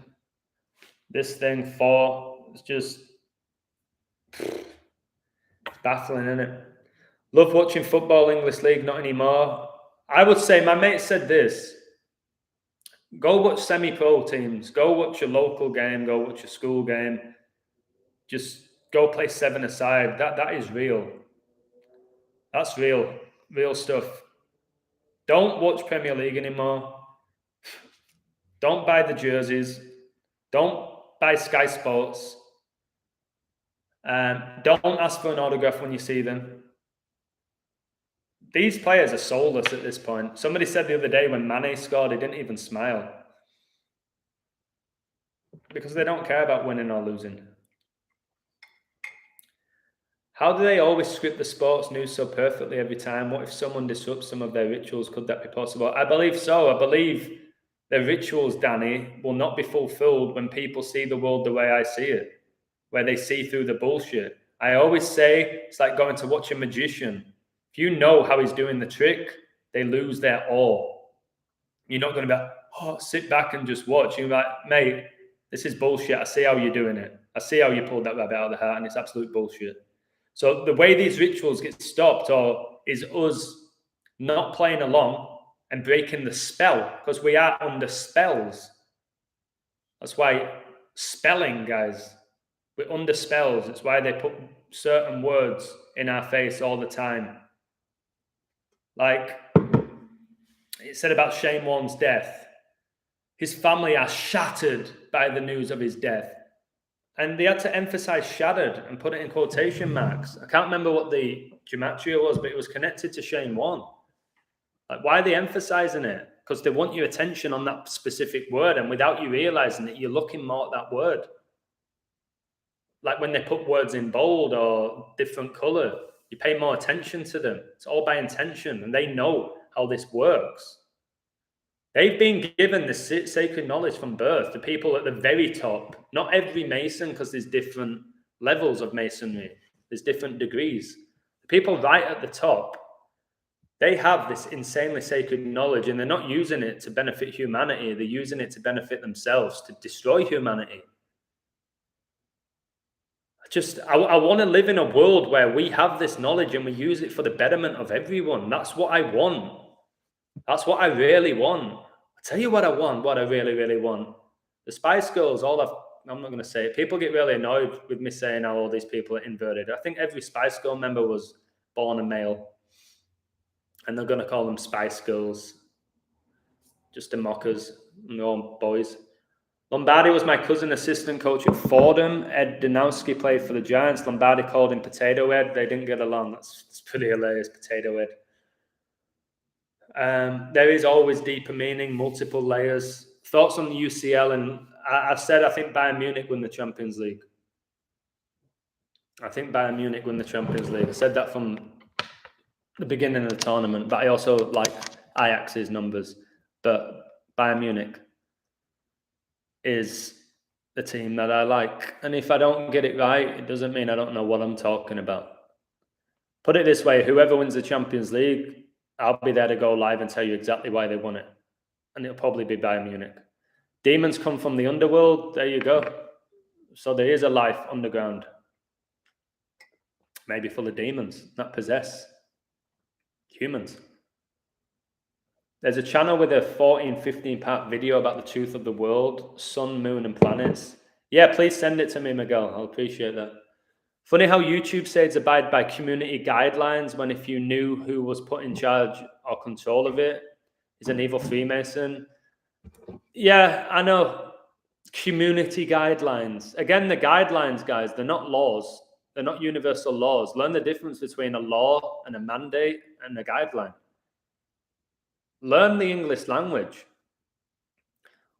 This thing, 4. It's just baffling, isn't it? Love watching football, English League, not anymore. I would say, my mate said this, go watch semi-pro teams, go watch your local game, go watch your school game, just go play 7-a-side. That is real. That's real stuff. Don't watch Premier League anymore. Don't buy the jerseys. Don't buy Sky Sports. Don't ask for an autograph when you see them. These players are soulless at this point. Somebody said the other day when Mane scored, he didn't even smile. Because they don't care about winning or losing. How do they always script the sports news so perfectly every time? What if someone disrupts some of their rituals? Could that be possible? I believe so. I believe their rituals, Danny, will not be fulfilled when people see the world the way I see it, where they see through the bullshit. I always say it's like going to watch a magician. If you know how he's doing the trick, they lose their awe. You're not going to be like, oh, sit back and just watch. You're like, mate, this is bullshit. I see how you're doing it. I see how you pulled that rabbit out of the hat, and it's absolute bullshit. So the way these rituals get stopped is us not playing along and breaking the spell, because we are under spells. That's why spelling, guys, we're under spells. It's why they put certain words in our face all the time. Like it said about Shane Warne's death. His family are shattered by the news of his death. And they had to emphasize shattered and put it in quotation marks. I can't remember what the Gematria was, but it was connected to Shane Warne. Like, why are they emphasizing it? Because they want your attention on that specific word. And without you realizing it, you're looking more at that word. Like when they put words in bold or different color, you pay more attention to them. It's all by intention, and they know how this works. They've been given this sacred knowledge from birth, the people at the very top. Not every Mason, because there's different levels of Masonry. There's different degrees. The people right at the top, they have this insanely sacred knowledge, and they're not using it to benefit humanity. They're using it to benefit themselves, to destroy humanity. I want to live in a world where we have this knowledge and we use it for the betterment of everyone. That's what I want. That's what I really want. I'll tell you what I want, what I really, really want. The Spice Girls, I'm not going to say it. People get really annoyed with me saying how all these people are inverted. I think every Spice Girl member was born a male. And they're going to call them Spice Girls, just to mock us, and they're all boys. Lombardi was my cousin assistant coach at Fordham. Ed Danowski played for the Giants. Lombardi called him Potato Head. They didn't get along. That's pretty hilarious, Potato Head. There is always deeper meaning, multiple layers. Thoughts on the UCL? And I said I think Bayern Munich win the Champions League. I think Bayern Munich win the Champions League. I said that from the beginning of the tournament, but I also like Ajax's numbers. But Bayern Munich is the team that I like. And if I don't get it right, it doesn't mean I don't know what I'm talking about. Put it this way, whoever wins the Champions League, I'll be there to go live and tell you exactly why they won it. And it'll probably be Bayern Munich. Demons come from the underworld. There you go. So there is a life underground. Maybe full of demons that possess humans. There's a channel with a 14, 15 part video about the truth of the world, sun, moon, and planets. Yeah, please send it to me, Miguel. I'll appreciate that. Funny how YouTube says abide by community guidelines when if you knew who was put in charge or control of it is an evil Freemason. Yeah, I know. Community guidelines. Again, the guidelines, guys, they're not laws. They're not universal laws. Learn the difference between a law and a mandate and a guideline. Learn the English language.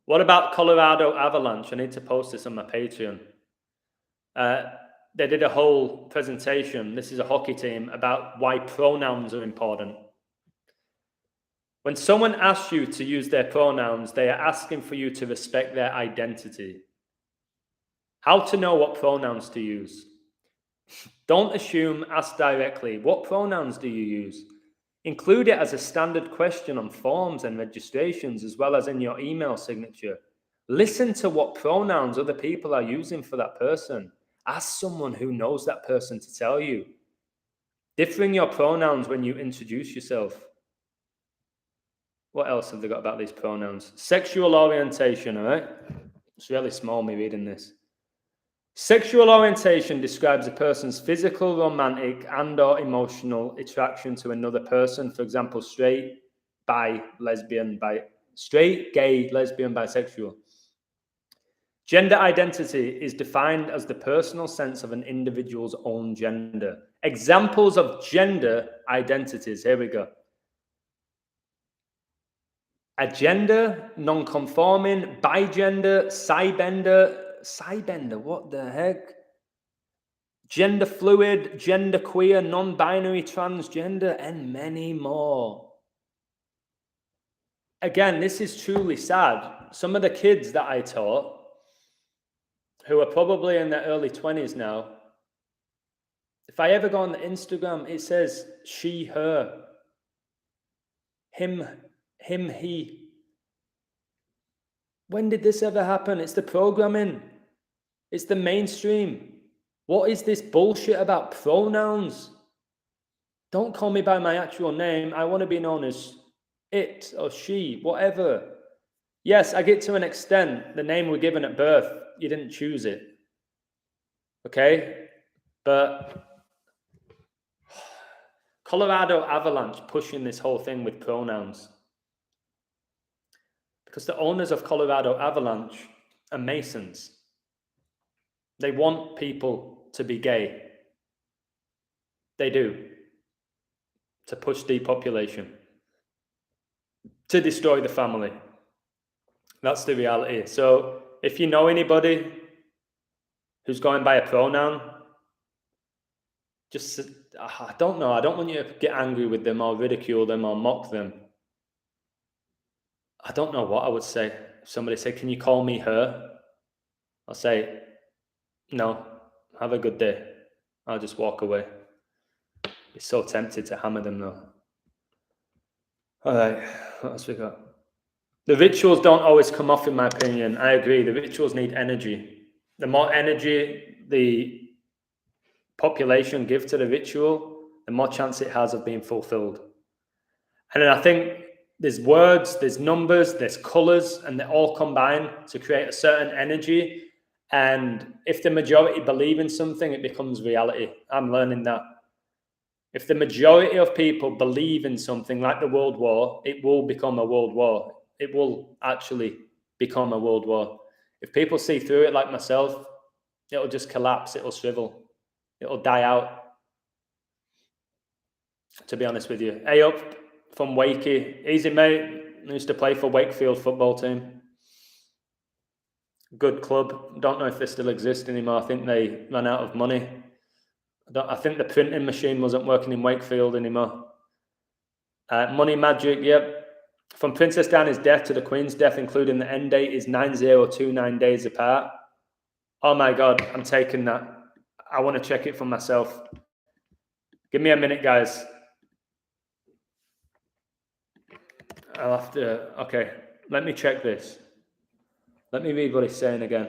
What about Colorado Avalanche? I need to post this on my Patreon. They did a whole presentation. This is a hockey team about why pronouns are important. When someone asks you to use their pronouns, they are asking for you to respect their identity. How to know what pronouns to use? Don't assume, ask directly. What pronouns do you use? Include it as a standard question on forms and registrations, as well as in your email signature. Listen to what pronouns other people are using for that person. Ask someone who knows that person to tell you. Differing your pronouns when you introduce yourself. What else have they got about these pronouns? Sexual orientation, all right? It's really small, me reading this. Sexual orientation describes a person's physical, romantic, and/or emotional attraction to another person. For example, straight, bi, lesbian, straight, gay, lesbian, bisexual. Gender identity is defined as the personal sense of an individual's own gender. Examples of gender identities. Here we go. Agender, non-conforming, bigender, cybender, what the heck? Gender fluid, gender queer, non-binary, transgender, and many more. Again, this is truly sad. Some of the kids that I taught, who are probably in their early 20s now, if I ever go on the Instagram, it says she, her, him, he. When did this ever happen? It's the programming. It's the mainstream. What is this bullshit about pronouns? Don't call me by my actual name. I want to be known as it or she, whatever. Yes, I get to an extent. The name we're given at birth, you didn't choose it. Okay? But Colorado Avalanche pushing this whole thing with pronouns. Because the owners of Colorado Avalanche are Masons. They want people to be gay. They do. To push depopulation. To destroy the family. That's the reality. So if you know anybody who's going by a pronoun, just, I don't know. I don't want you to get angry with them or ridicule them or mock them. I don't know what I would say. If somebody said, can you call me her? I'll say, no, have a good day. I'll just walk away. Be so tempted to hammer them though. All right, what else we got? The rituals don't always come off, in my opinion. I agree. The rituals need energy. The more energy the population give to the ritual, the more chance it has of being fulfilled. And then I think there's words, there's numbers, there's colors, and they all combine to create a certain energy. And if the majority believe in something, it becomes reality. I'm learning that. If the majority of people believe in something like the World War, it will become a world war. It will actually become a world war. If people see through it like myself, it'll just collapse, it'll shrivel, it'll die out. To be honest with you. Hey up from Wakey. Easy mate. Used to play for Wakefield football team. Good club. Don't know if they still exist anymore. I think they ran out of money. I think the printing machine wasn't working in Wakefield anymore. Money Magic, yep. From Princess Diana's death to the Queen's death, including the end date, is 9029 days apart. Oh my God, I'm taking that. I want to check it for myself. Give me a minute, guys. I'll have to, okay, let me check this. Let me read what he's saying again.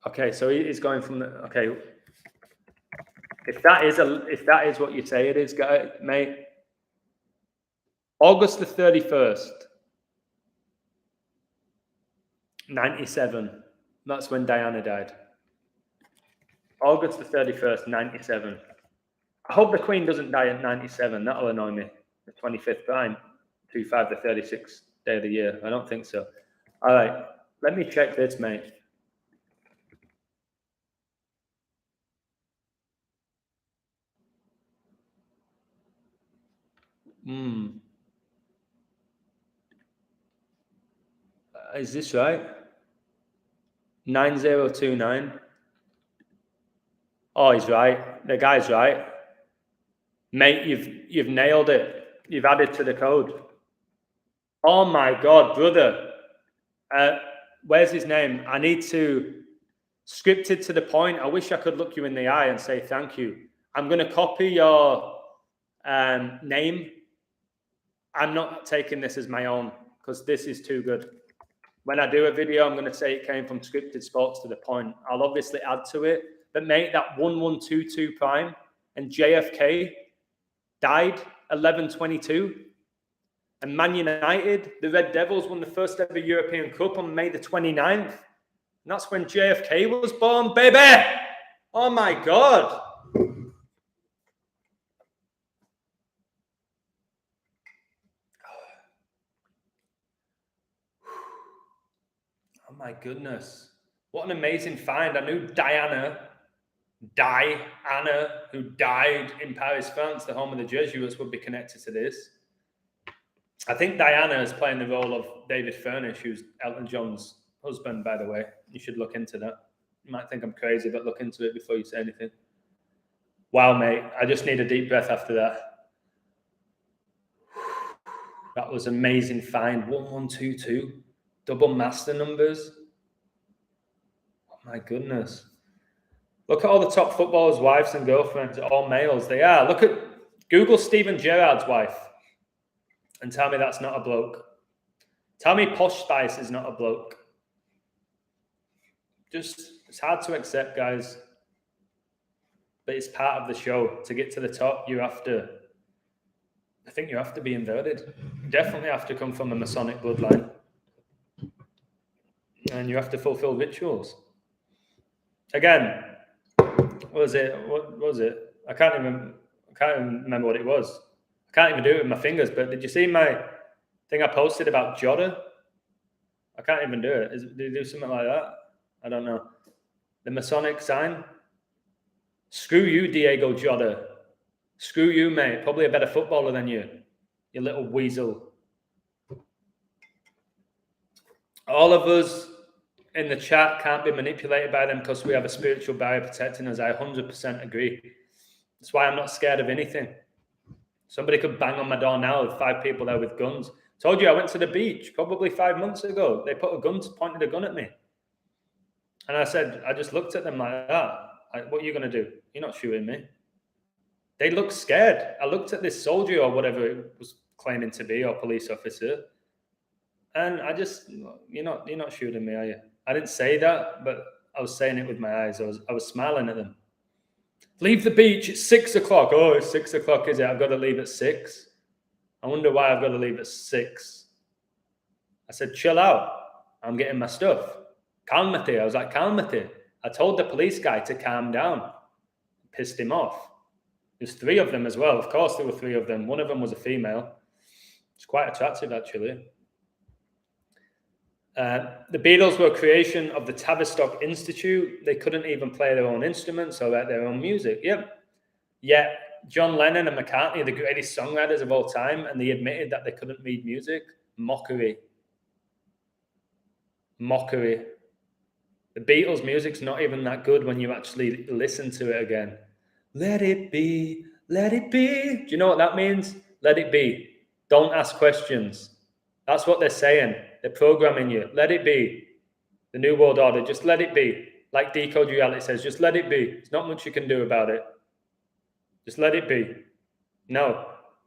Okay, so he's going from the, okay. If that is what you say it is, guys, mate, August the 31st, 97. That's when Diana died. August the 31st, 97. I hope the Queen doesn't die at 97. That'll annoy me. The 25th prime, 25 the 36th day of the year. I don't think so. All right, let me check this, mate. Is this right? 9029. Oh, he's right. The guy's right. Mate, you've nailed it. You've added to the code. Oh my God, brother. Where's his name? I need to script it to the point. I wish I could look you in the eye and say thank you. I'm going to copy your name. I'm not taking this as my own because this is too good. When I do a video, I'm going to say it came from Scripted Sports to the point. I'll obviously add to it. But mate, that 1122 prime and JFK died 11/22. And Man United, the Red Devils, won the first ever European Cup on May the 29th. And that's when JFK was born, baby. Oh my God. Oh my goodness. What an amazing find. I knew Diana, who died in Paris, France, the home of the Jesuits, would be connected to this. I think Diana is playing the role of David Furnish, who's Elton John's husband, by the way. You should look into that. You might think I'm crazy, but look into it before you say anything. Wow, mate. I just need a deep breath after that. That was amazing find. 1122. Double master numbers. Oh my goodness. Look at all the top footballers' wives and girlfriends, all males. They are. Look at Google Steven Gerrard's wife and tell me that's not a bloke. Tell me Posh Spice is not a bloke. It's hard to accept, guys. But it's part of the show. To get to the top, I think you have to be inverted. You definitely have to come from a Masonic bloodline. And you have to fulfill rituals. Again, what was it? I can't even remember what it was. I can't even do it with my fingers, but did you see my thing I posted about Jodder? I can't even do it. Did you do something like that? I don't know. The Masonic sign? Screw you, Diego Jodder. Screw you, mate. Probably a better footballer than you. You little weasel. All of us in the chat can't be manipulated by them because we have a spiritual barrier protecting us. I 100% agree. That's why I'm not scared of anything. Somebody could bang on my door now with 5 people there with guns. Told you I went to the beach probably 5 months ago. They pointed a gun at me. And I said, I just looked at them like that. What are you going to do? You're not shooting me. They looked scared. I looked at this soldier or whatever it was claiming to be, or police officer, and I just, you're not shooting me, are you? I didn't say that, but I was saying it with my eyes. I was smiling at them. Leave the beach. It's 6 o'clock. Oh, it's 6 o'clock, is it? I've got to leave at 6. I wonder why I've got to leave at 6. I said, chill out. I'm getting my stuff. Calmate. I was like, calmate. I told the police guy to calm down. Pissed him off. There's 3 of them as well. Of course, there were 3 of them. One of them was a female. It's quite attractive, actually. The Beatles were a creation of the Tavistock Institute. They couldn't even play their own instruments or write their own music. Yep. Yet John Lennon and McCartney are the greatest songwriters of all time, and they admitted that they couldn't read music. Mockery. Mockery. The Beatles' music's not even that good when you actually listen to it again. Let it be, let it be. Do you know what that means? Let it be. Don't ask questions. That's what they're saying. They're programming you. Let it be. The New World Order, just let it be. Like Decode Reality says, just let it be. There's not much you can do about it. Just let it be. No,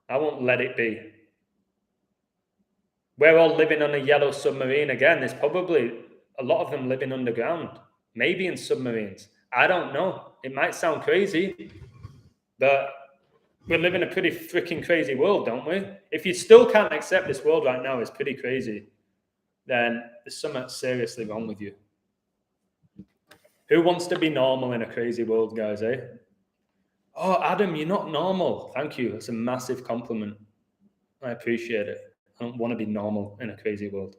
I won't let it be. We're all living on a yellow submarine again. There's probably a lot of them living underground, maybe in submarines. I don't know. It might sound crazy, but we live in a pretty freaking crazy world, don't we? If you still can't accept this world right now is pretty crazy, then there's something seriously wrong with you. Who wants to be normal in a crazy world, guys, eh? Oh, Adam, you're not normal. Thank you. That's a massive compliment. I appreciate it. I don't want to be normal in a crazy world.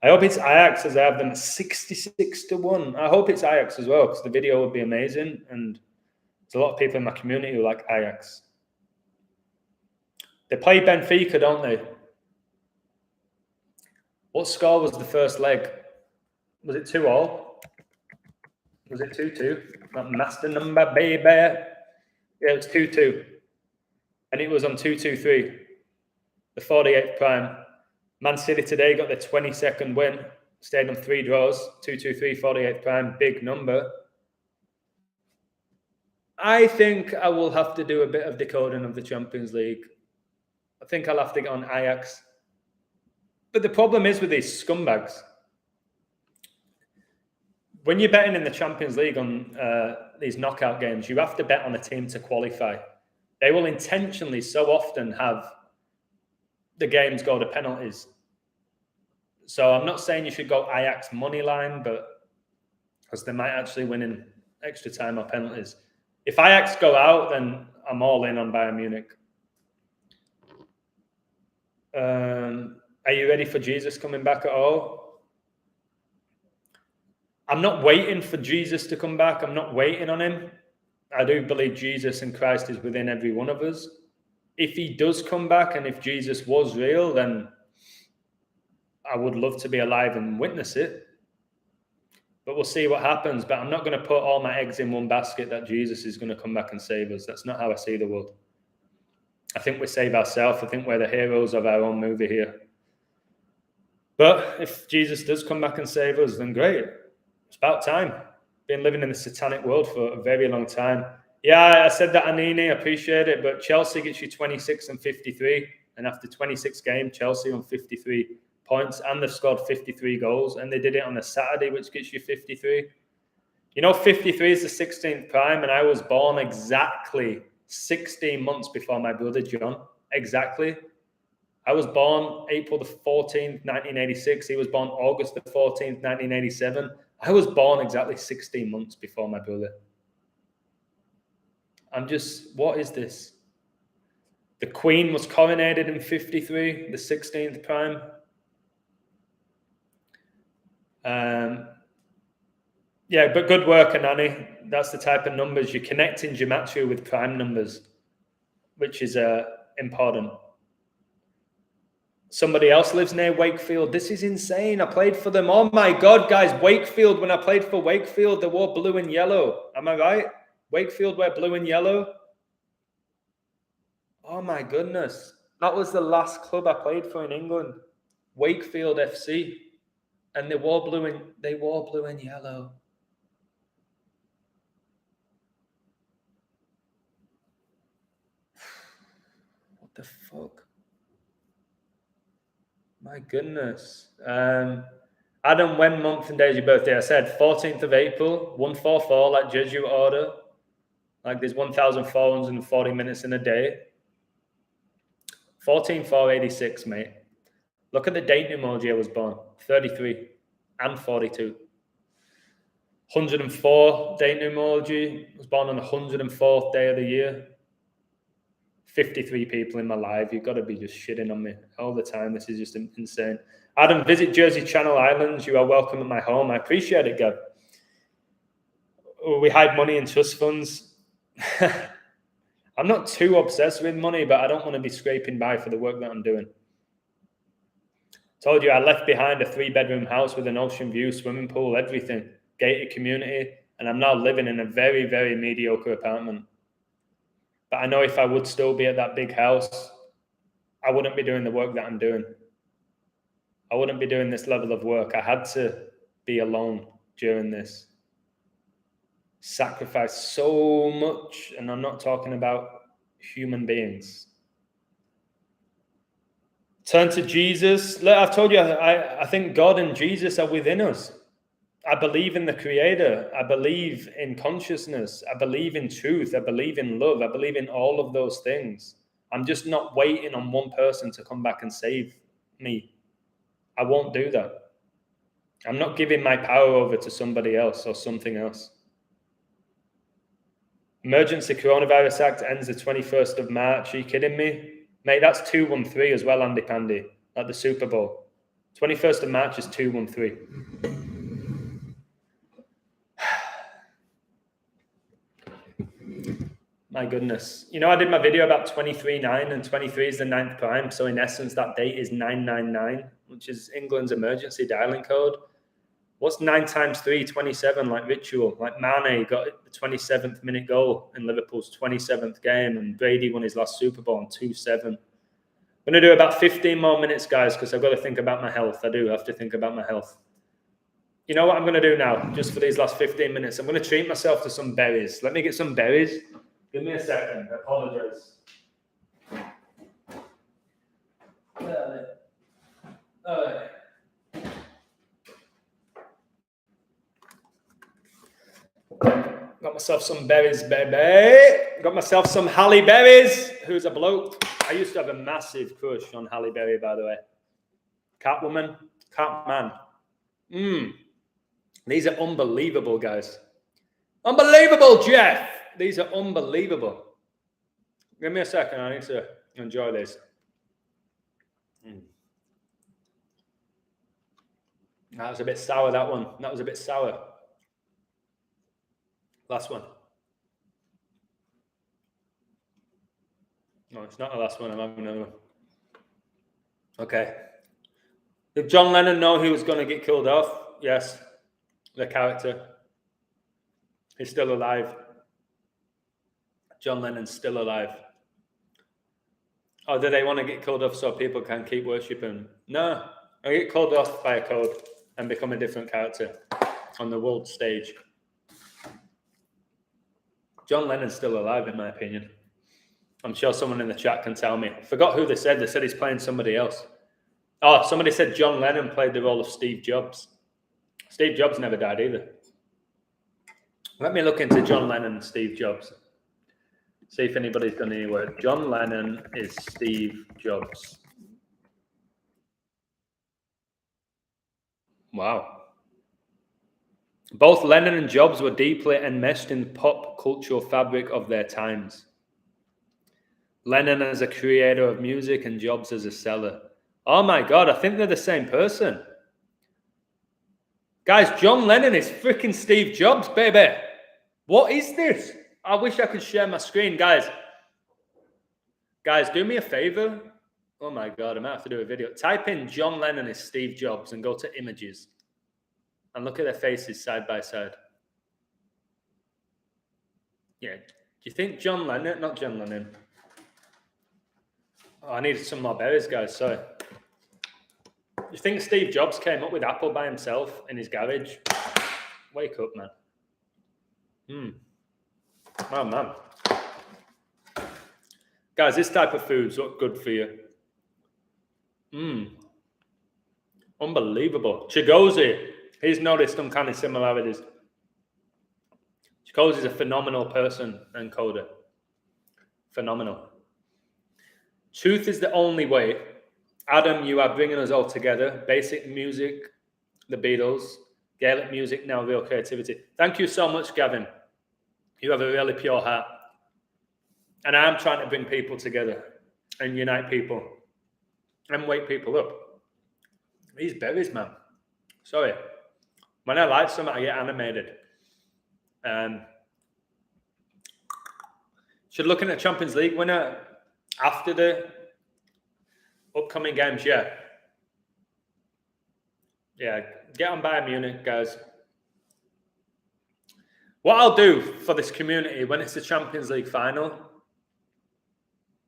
I hope it's Ajax, as I have them at 66-1. I hope it's Ajax as well, because the video would be amazing. And there's a lot of people in my community who like Ajax. They play Benfica, don't they? What score was the first leg? Was it 2-2? Was it 2-2? That master number, baby. Yeah, it was 2-2. And it was on 2-2-3. The 48th prime. Man City today got their 22nd win. Stayed on 3 draws. 2-2-3, 48th prime. Big number. I think I will have to do a bit of decoding of the Champions League. I think I'll have to get on Ajax. But the problem is with these scumbags. When you're betting in the Champions League on these knockout games, you have to bet on a team to qualify. They will intentionally so often have the games go to penalties. So I'm not saying you should go Ajax money line, but because they might actually win in extra time or penalties. If Ajax go out, then I'm all in on Bayern Munich. Are you ready for Jesus coming back at all? I'm not waiting for Jesus to come back. I'm not waiting on him. I do believe Jesus and Christ is within every one of us. If he does come back and if Jesus was real, then I would love to be alive and witness it. But we'll see what happens. But I'm not going to put all my eggs in one basket that Jesus is going to come back and save us. That's not how I see the world. I think we save ourselves. I think we're the heroes of our own movie here. But if Jesus does come back and save us, then great. It's about time. Been living in the satanic world for a very long time. Yeah, I said that, Anini. I appreciate it. But Chelsea gets you 26 and 53. And after 26 games, Chelsea on 53 points. And they've scored 53 goals. And they did it on a Saturday, which gets you 53. You know, 53 is the 16th prime. And I was born exactly 16 months before my brother John. Exactly. I was born April the 14th, 1986. He was born August the 14th, 1987. I was born exactly 16 months before my brother. I'm just, what is this? The Queen was coronated in 53, the 16th prime. Yeah, but good work, Anani. That's the type of numbers. You're connecting Gematria with prime numbers, which is important. Somebody else lives near Wakefield. This is insane. I played for them. Oh my God, guys. Wakefield, when I played for Wakefield, they wore blue and yellow. Am I right? Wakefield wear blue and yellow. Oh my goodness. That was the last club I played for in England. Wakefield FC. And they wore blue and yellow. The fuck? My goodness. Adam, when month and day is your birthday? I said 14th of April, 144, like Jesuit order. Like there's 1,440 minutes in a day. 14,486, mate. Look at the date emoji I was born. 33 and 42. 104 date emoji. I was born on the 104th day of the year. 53 people in my life. You've got to be just shitting on me all the time. This is just insane. Adam, visit Jersey Channel Islands. You are welcome at my home. I appreciate it, Gab. We hide money in trust funds. I'm not too obsessed with money, but I don't want to be scraping by for the work that I'm doing. Told you I left behind a 3-bedroom house with an ocean view, swimming pool, everything, gated community, and I'm now living in a very, very mediocre apartment. But I know if I would still be at that big house, I wouldn't be doing the work that I'm doing. I wouldn't be doing this level of work. I had to be alone during this. Sacrifice so much, and I'm not talking about human beings. Turn to Jesus. Look, I've told you, I think God and Jesus are within us. I believe in the Creator. I believe in consciousness. I believe in truth. I believe in love. I believe in all of those things. I'm just not waiting on one person to come back and save me. I won't do that. I'm not giving my power over to somebody else or something else. Emergency Coronavirus Act ends the 21st of March. Are you kidding me? Mate, that's 213 as well, Andy Pandy, at the Super Bowl. 21st of March is 213. My goodness. You know, I did my video about 23/9, and 23 is the 9th prime. So in essence, that date is 999, which is England's emergency dialing code. What's 9 times 3? 27, like ritual. Like Mane got the 27th minute goal in Liverpool's 27th game, and Brady won his last Super Bowl on 2-7. I'm going to do about 15 more minutes, guys, because I've got to think about my health. I do have to think about my health. You know what I'm going to do now, just for these last 15 minutes? I'm going to treat myself to some berries. Let me get some berries. Give me a second. I apologize. Got myself some berries, baby. Got myself some Halle Berries. Who's a bloke? I used to have a massive crush on Halle Berry, by the way. Catwoman, Catman. These are unbelievable, guys. Unbelievable, Jeff. These are unbelievable. Give me a second. I need to enjoy this. That was a bit sour, that one. That was a bit sour. Last one. No, it's not the last one. I'm having another one. Okay. Did John Lennon know he was going to get killed off? Yes. The character. He's still alive. John Lennon's still alive. Oh, do they want to get killed off so people can keep worshipping? No. I get killed off by a code and become a different character on the world stage. John Lennon's still alive, in my opinion. I'm sure someone in the chat can tell me. I forgot who they said. They said he's playing somebody else. Oh, somebody said John Lennon played the role of Steve Jobs. Steve Jobs never died either. Let me look into John Lennon and Steve Jobs. See if anybody's done any work. John Lennon is Steve Jobs. Wow. Both Lennon and Jobs were deeply enmeshed in the pop cultural fabric of their times. Lennon as a creator of music and Jobs as a seller. Oh my God, I think they're the same person. Guys, John Lennon is freaking Steve Jobs, baby. What is this? I wish I could share my screen, guys. Guys, do me a favor. Oh my God, I might have to do a video. Type in John Lennon is Steve Jobs and go to images. And look at their faces side by side. Yeah. Do you think John Lennon, not John Lennon. Oh, I need some more berries, guys. Sorry. Do you think Steve Jobs came up with Apple by himself in his garage? Wake up, man. Oh, man. Guys, this type of food's not good for you. Unbelievable. Chigozi. He's noticed some kind of similarities. Chigozi's a phenomenal person and coder. Phenomenal. Truth is the only way. Adam, you are bringing us all together. Basic music, the Beatles. Gaelic music, now real creativity. Thank you so much, Gavin. You have a really pure heart. And I'm trying to bring people together and unite people and wake people up. These berries, man. Sorry. When I like something, I get animated. Should look at the Champions League winner after the upcoming games, yeah. Yeah, get on Bayern Munich, guys. What I'll do for this community when it's the Champions League final,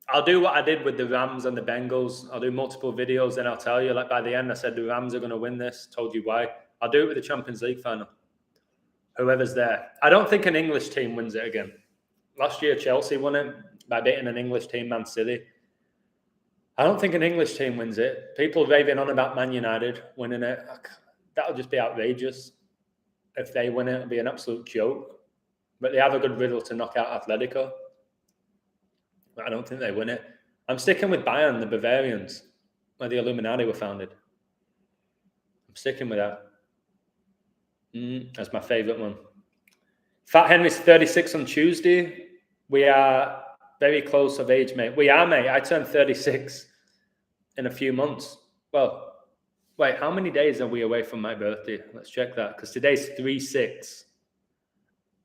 I'll do what I did with the Rams and the Bengals. I'll do multiple videos, then I'll tell you, like by the end, I said the Rams are going to win this, told you why. I'll do it with the Champions League final. Whoever's there. I don't think an English team wins it again. Last year, Chelsea won it by beating an English team, Man City. I don't think an English team wins it. People raving on about Man United winning it. That'll just be outrageous. If they win it, it'll be an absolute joke. But they have a good riddle to knock out Atletico. But I don't think they win it. I'm sticking with Bayern, the Bavarians, where the Illuminati were founded. I'm sticking with that. That's my favourite one. Fat Henry's 36 on Tuesday. We are very close of age, mate. We are, mate. I turned 36 in a few months. Well, wait, how many days are we away from my birthday? Let's check that, because today's 3/6.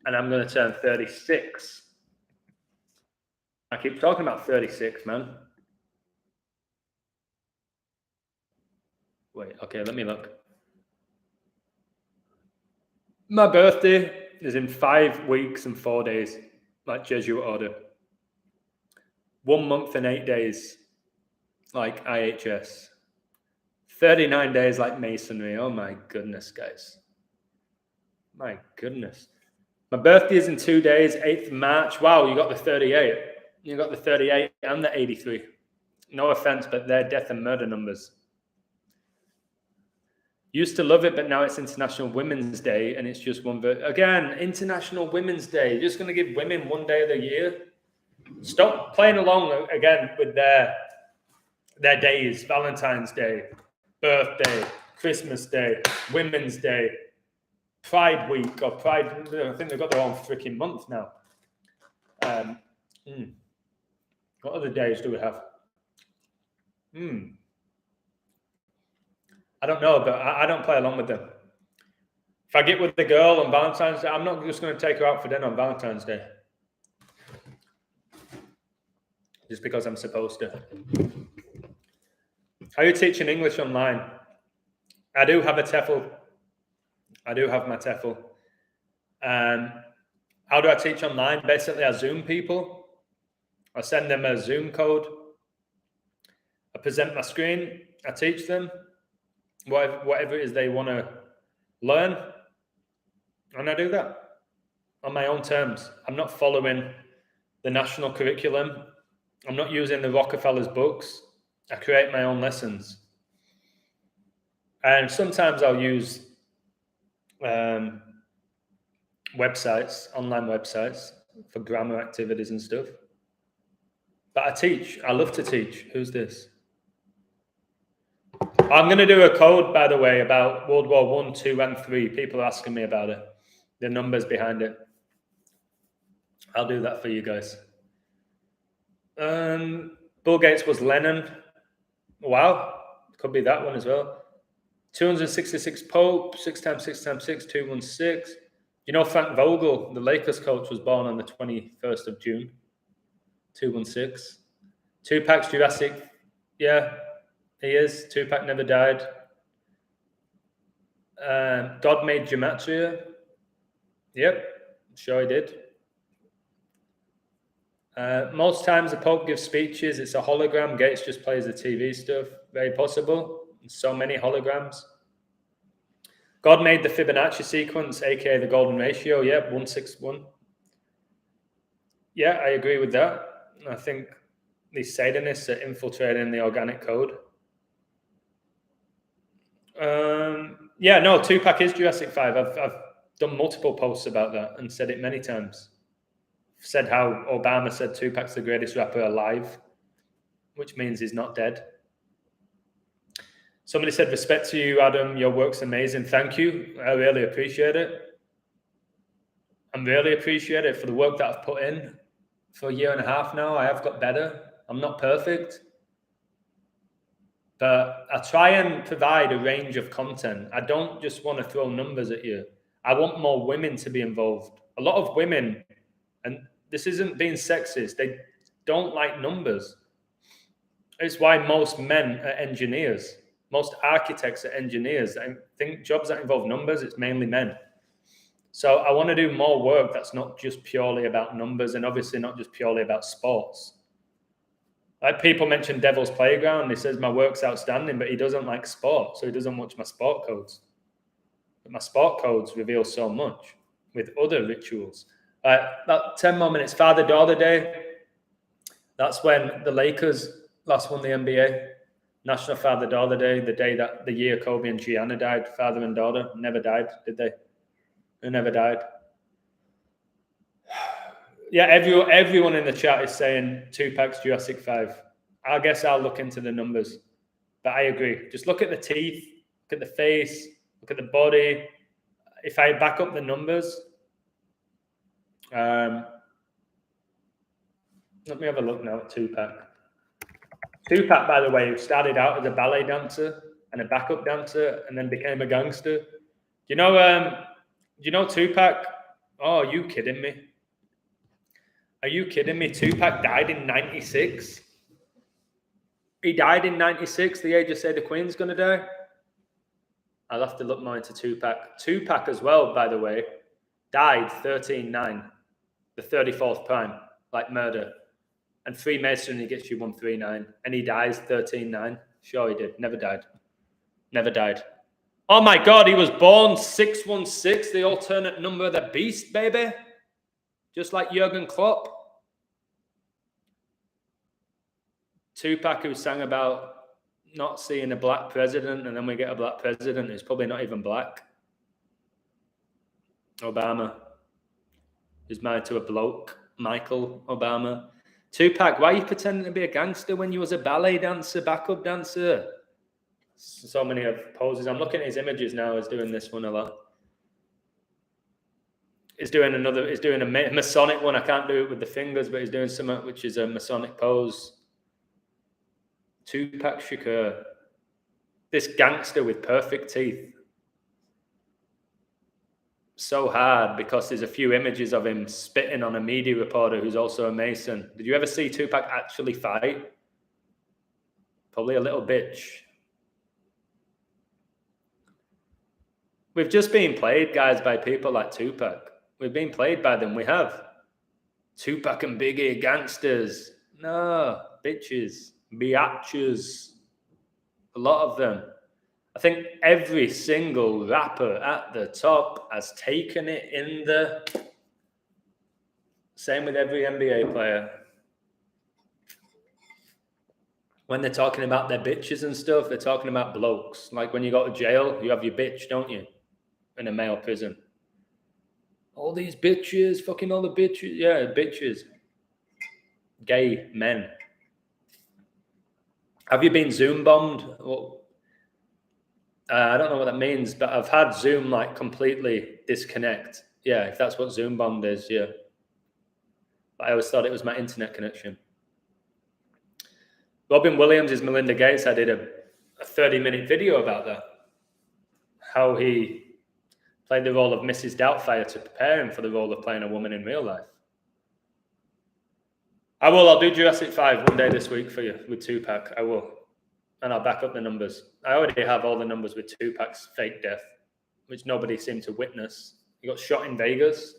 And I'm going to turn 36. I keep talking about 36, man. Wait, okay, let me look. My birthday is in 5 weeks and 4 days, like Jesuit order. 1 month and 8 days, like IHS. 39 days like Masonry. Oh my goodness, guys. My goodness. My birthday is in 2 days, 8th of March. Wow, you got the 38. You got the 38 and the 83. No offense, but they're death and murder numbers. Used to love it, but now it's International Women's Day, and it's just one. Again, International Women's Day. You're just going to give women 1 day of the year? Stop playing along again with their days. Valentine's Day, birthday, Christmas Day, Women's Day, Pride Week, or Pride. I think they've got their own freaking month now. What other days do we have? I don't know, but I don't play along with them. If I get with the girl on Valentine's Day, I'm not just going to take her out for dinner on Valentine's Day. Just because I'm supposed to. How are you teaching English online? I do have a TEFL. I do have my TEFL. How do I teach online? Basically, I Zoom people. I send them a Zoom code. I present my screen. I teach them whatever it is they want to learn. And I do that on my own terms. I'm not following the national curriculum. I'm not using the Rockefeller's books. I create my own lessons. And sometimes I'll use websites, online websites for grammar activities and stuff. But I teach. I love to teach. Who's this? I'm going to do a code, by the way, about World War I, II, and III. People are asking me about it. The numbers behind it. I'll do that for you guys. Bill Gates was Lenin. Wow. Could be that one as well. 266 Pope, 6 times 6 times 6, 216. You know, Frank Vogel, the Lakers coach, was born on the 21st of June. 216. Tupac's Jurassic. Yeah, he is. Tupac never died. God made Gematria. Yep, sure he did. Most times the Pope gives speeches. It's a hologram. Gates just plays the TV stuff. Very possible. So many holograms. God made the Fibonacci sequence, aka the golden ratio. Yep, 161. Yeah, I agree with that. I think these Satanists are infiltrating the organic code. Yeah, no, Tupac is Jurassic 5. I've done multiple posts about that and said it many times. Said how Obama said Tupac's the greatest rapper alive, which means he's not dead. Somebody said, respect to you, Adam. Your work's amazing. Thank you. I really appreciate it. I'm really appreciate it for the work that I've put in for a year and a half now. I have got better. I'm not perfect. But I try and provide a range of content. I don't just want to throw numbers at you. I want more women to be involved. A lot of women, and this isn't being sexist, they don't like numbers. It's why most men are engineers. Most architects are engineers. I think jobs that involve numbers, it's mainly men. So I want to do more work that's not just purely about numbers and obviously not just purely about sports. Like people mention Devil's Playground. He says my work's outstanding, but he doesn't like sport, so he doesn't watch my sport codes. But my sport codes reveal so much with other rituals. About 10 more minutes. Father-daughter day. That's when the Lakers last won the NBA. National Father-daughter day, the day that the year Kobe and Gianna died. Father and daughter never died, did they? They never died. Yeah, everyone in the chat is saying Tupac's Jurassic 5. I guess I'll look into the numbers. But I agree. Just look at the teeth, look at the face, look at the body. If I back up the numbers, let me have a look now at Tupac. Tupac, by the way, who started out as a ballet dancer and a backup dancer and then became a gangster. Do you know Tupac? Oh, are you kidding me? Are you kidding me? Tupac died in 96. He died in 96, the age of say the Queen's going to die. I'll have to look more into Tupac. Tupac as well, by the way, died 13-9, the 34th prime, like murder. And Freemasonry gets you 139. And he dies 13-9. Sure he did. Never died. Never died. Oh my God, he was born 616, the alternate number of the beast, baby. Just like Jurgen Klopp. Tupac, who sang about not seeing a black president, and then we get a black president who's probably not even black. Obama is married to a bloke, Michael Obama. Tupac, why are you pretending to be a gangster when you was a ballet dancer, backup dancer? So many of poses. I'm looking at his images now. He's doing this one a lot. He's doing a Masonic one. I can't do it with the fingers, but he's doing something which is a Masonic pose. Tupac Shakur. This gangster with perfect teeth. So hard because there's a few images of him spitting on a media reporter who's also a Mason. Did you ever see Tupac actually fight? Probably a little bitch. We've just been played, guys, by people like Tupac. We've been played by them. We have. Tupac and Biggie, gangsters. No, bitches, biatches. A lot of them. I think every single rapper at the top has taken it in the... Same with every NBA player. When they're talking about their bitches and stuff, they're talking about blokes. Like when you go to jail, you have your bitch, don't you? In a male prison. All these bitches, fucking all the bitches. Yeah, bitches. Gay men. Have you been Zoom bombed? Well, I don't know what that means, but I've had Zoom like completely disconnect. Yeah, if that's what Zoom bombed is, yeah. But I always thought it was my internet connection. Robin Williams is Melinda Gates. I did a 30-minute video about that. How he played the role of Mrs. Doubtfire to prepare him for the role of playing a woman in real life. I'll do Jurassic 5 one day this week for you with Tupac. I will. And I'll back up the numbers. I already have all the numbers with Tupac's fake death, which nobody seemed to witness. He got shot in Vegas,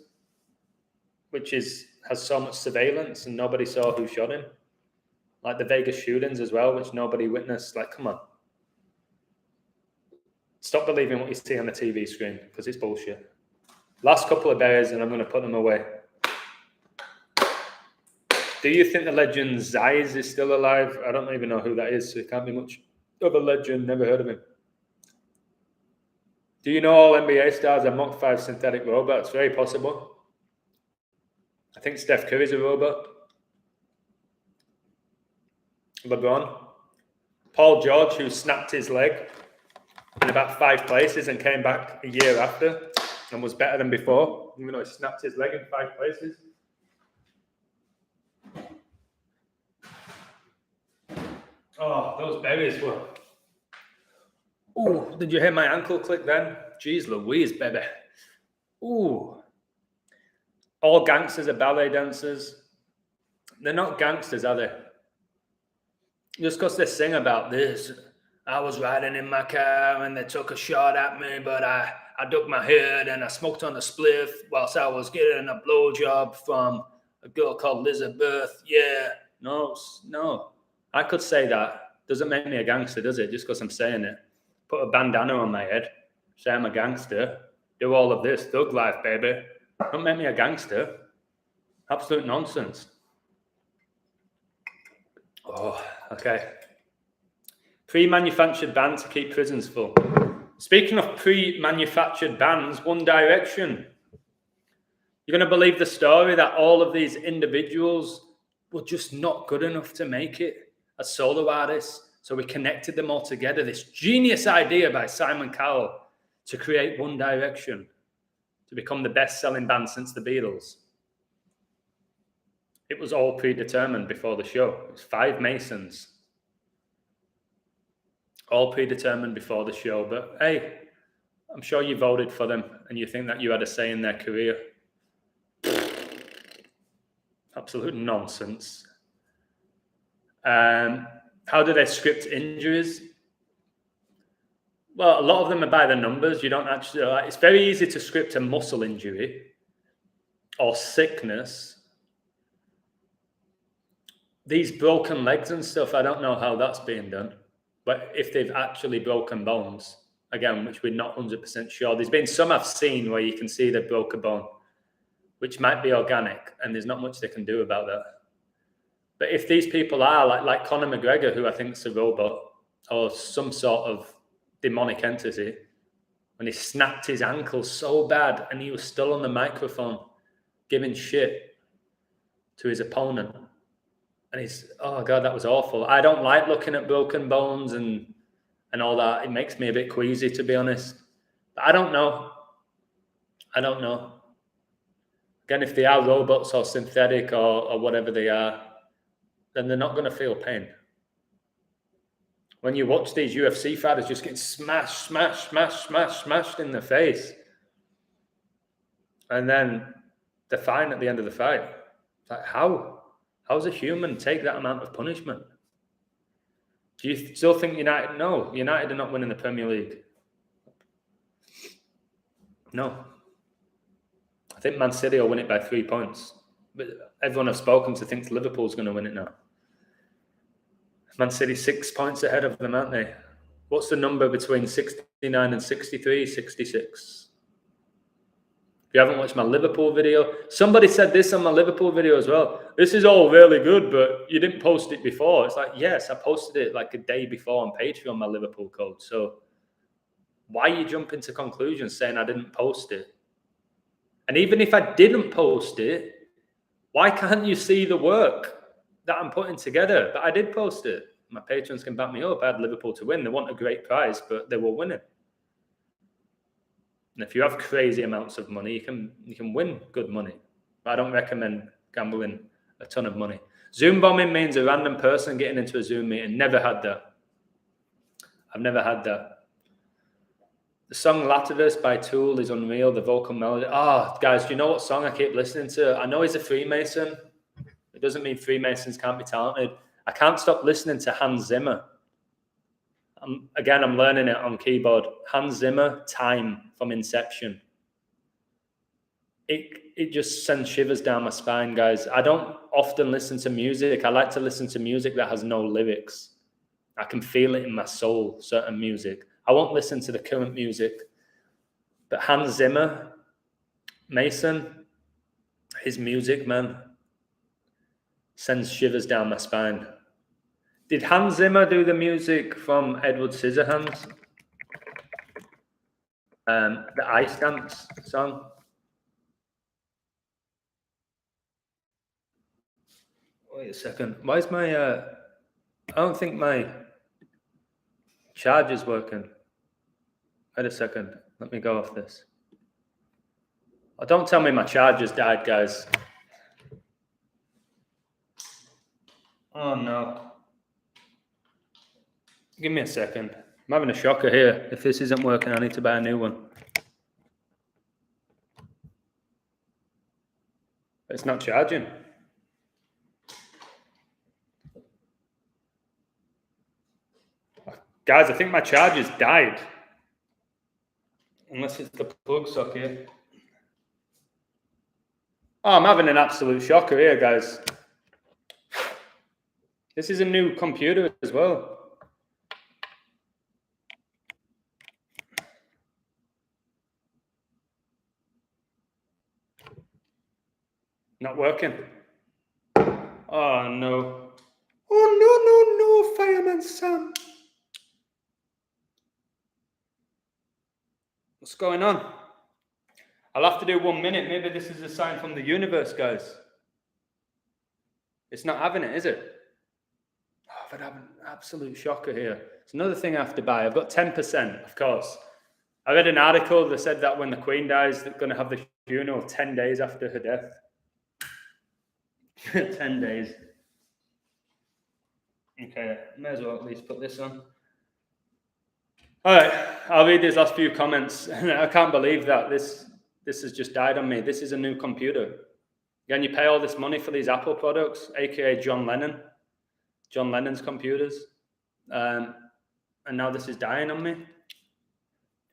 which has so much surveillance and nobody saw who shot him. Like the Vegas shootings as well, which nobody witnessed. Like, come on. Stop believing what you see on the TV screen, because it's bullshit. Last couple of berries and I'm going to put them away. Do you think the legend Zeiss is still alive? I don't even know who that is, so it can't be much of a legend. Never heard of him. Do you know all NBA stars are Mach 5 synthetic robots? Very possible. I think Steph Curry's a robot. LeBron. Paul George, who snapped his leg in about 5 places and came back a year after and was better than before, even though he snapped his leg in 5 places. Oh, those berries were... Ooh, did you hear my ankle click then? Jeez Louise, baby. Ooh. All gangsters are ballet dancers. They're not gangsters, are they? Just because they sing about this. I was riding in my car and they took a shot at me, but I ducked my head and I smoked on a spliff whilst I was getting a blowjob from a girl called Elizabeth. Yeah. No. I could say that. Doesn't make me a gangster, does it? Just because I'm saying it. Put a bandana on my head, say I'm a gangster, do all of this, thug life, baby. Don't make me a gangster. Absolute nonsense. Oh, okay. Pre-manufactured ban to keep prisons full. Speaking of pre-manufactured bans, One Direction. You're going to believe the story that all of these individuals were just not good enough to make it as solo artists. So we connected them all together. This genius idea by Simon Cowell to create One Direction to become the best-selling band since the Beatles. It was all predetermined before the show. It was 5 Masons. All predetermined before the show. But hey, I'm sure you voted for them and you think that you had a say in their career. Absolute nonsense. How do they script injuries? Well, a lot of them are by the numbers. You don't actually... it's very easy to script a muscle injury or sickness. These broken legs and stuff, I don't know how that's being done. But if they've actually broken bones, again, which we're not 100% sure. There's been some I've seen where you can see they've broke a bone, which might be organic, and there's not much they can do about that. But if these people are like Conor McGregor, who I think is a robot or some sort of demonic entity, when he snapped his ankle so bad and he was still on the microphone giving shit to his opponent. And he's, oh God, that was awful. I don't like looking at broken bones and all that. It makes me a bit queasy, to be honest. But I don't know. Again, if they are robots or synthetic or whatever they are, then they're not going to feel pain. When you watch these UFC fighters just getting smashed in the face, and then they're fine at the end of the fight. It's like, how does a human take that amount of punishment? Do you still think United? No, United are not winning the Premier League. No. I think Man City will win it by 3 points. But everyone I've spoken to thinks Liverpool's going to win it now. Man City 6 points ahead of them, aren't they? What's the number between 69 and 63? 66. If you haven't watched my Liverpool video, somebody said this on my Liverpool video as well. This is all really good, but you didn't post it before. It's like, yes, I posted it like a day before on Patreon, my Liverpool code. So why are you jumping to conclusions saying I didn't post it? And even if I didn't post it, why can't you see the work that I'm putting together? But I did post it. My patrons can back me up. I had Liverpool to win. They want a great prize, but they were winning. And if you have crazy amounts of money, you can win good money. But I don't recommend gambling a ton of money. Zoom bombing means a random person getting into a Zoom meeting. Never had that. I've never had that. The song Lativerse by Tool is unreal. The vocal melody. Oh, guys, do you know what song I keep listening to? I know he's a Freemason. It doesn't mean Freemasons can't be talented. I can't stop listening to Hans Zimmer. I'm learning it on keyboard. Hans Zimmer, Time from Inception. It just sends shivers down my spine, guys. I don't often listen to music. I like to listen to music that has no lyrics. I can feel it in my soul, certain music. I won't listen to the current music. But Hans Zimmer, Mason, his music, man. Sends shivers down my spine. Did Hans Zimmer do the music from Edward Scissorhands? The Ice Dance song? Wait a second. Why is my... I don't think my charger's working. Wait a second. Let me go off this. Oh, don't tell me my charger's died, guys. Oh, no. Give me a second. I'm having a shocker here. If this isn't working, I need to buy a new one. It's not charging. Guys, I think my charger's died. Unless it's the plug socket. Oh, I'm having an absolute shocker here, guys. This is a new computer as well. Not working. Oh, no. Oh, no, Fireman Sam. What's going on? I'll have to do 1 minute. Maybe this is a sign from the universe, guys. It's not having it, is it? Oh, I've had an absolute shocker here. It's another thing I have to buy. I've got 10%, of course. I read an article that said that when the Queen dies, they're going to have the funeral 10 days after her death. 10 days. Okay, may as well at least put this on. All right, I'll read these last few comments. I can't believe that this has just died on me. This is a new computer. Again, you pay all this money for these Apple products, aka John Lennon. John Lennon's computers. And now this is dying on me.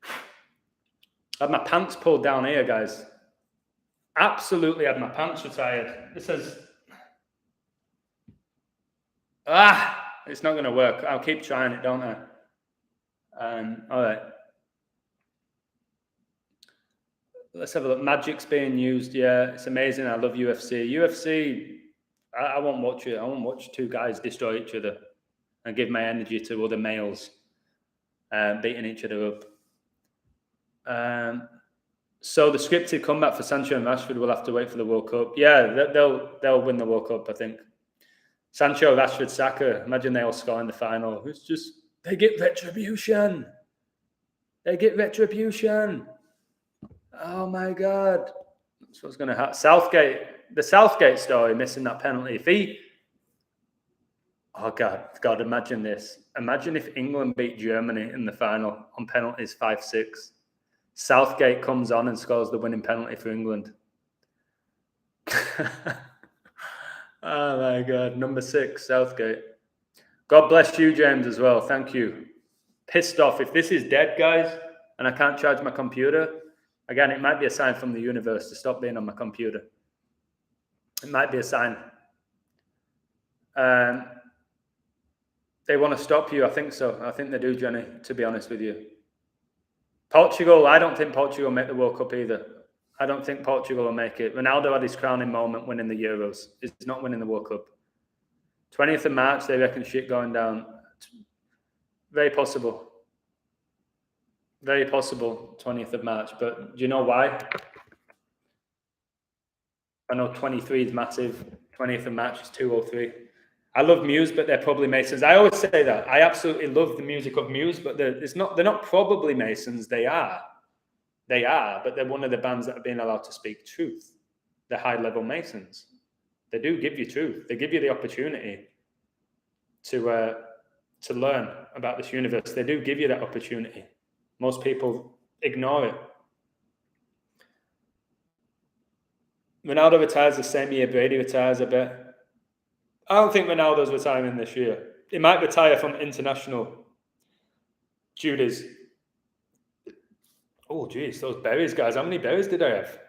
I had my pants pulled down here, guys. Absolutely had my pants retired. This says... it's not going to work. I'll keep trying it, don't I? All right. Let's have a look. Magic's being used. Yeah, it's amazing. I love UFC. UFC, I won't watch it. I won't watch two guys destroy each other and give my energy to other males beating each other up. So the scripted comeback for Sancho and Rashford will have to wait for the World Cup. Yeah, they'll win the World Cup, I think. Sancho, Rashford, Saka. Imagine they all score in the final. It's just, they get retribution. They get retribution. Oh my God. That's what's going to happen. The Southgate story, missing that penalty. Oh God, imagine this. Imagine if England beat Germany in the final on penalties 5-6. Southgate comes on and scores the winning penalty for England. Oh my God, number 6, Southgate. God bless you, James, as well. Thank you. Pissed off. If this is dead, guys, and I can't charge my computer, again, it might be a sign from the universe to stop being on my computer. It might be a sign. They want to stop you. I think so. I think they do, Jenny, to be honest with you. Portugal, I don't think Portugal will make the World Cup either. I don't think Portugal will make it. Ronaldo had his crowning moment winning the Euros. He's not winning the World Cup. 20th of March, they reckon shit going down. Very possible. Very possible, 20th of March. But do you know why? I know 23 is massive. 20th of March is 203. I love Muse, but they're probably Masons. I always say that. I absolutely love the music of Muse, but they're not probably Masons. They are, but they're one of the bands that have been allowed to speak truth. They're high-level Masons. They do give you truth. They give you the opportunity to learn about this universe. They do give you that opportunity. Most people ignore it. Ronaldo retires the same year Brady retires, I bet. I don't think Ronaldo's retiring this year. He might retire from international duties. Oh, geez, those berries, guys. How many berries did I have?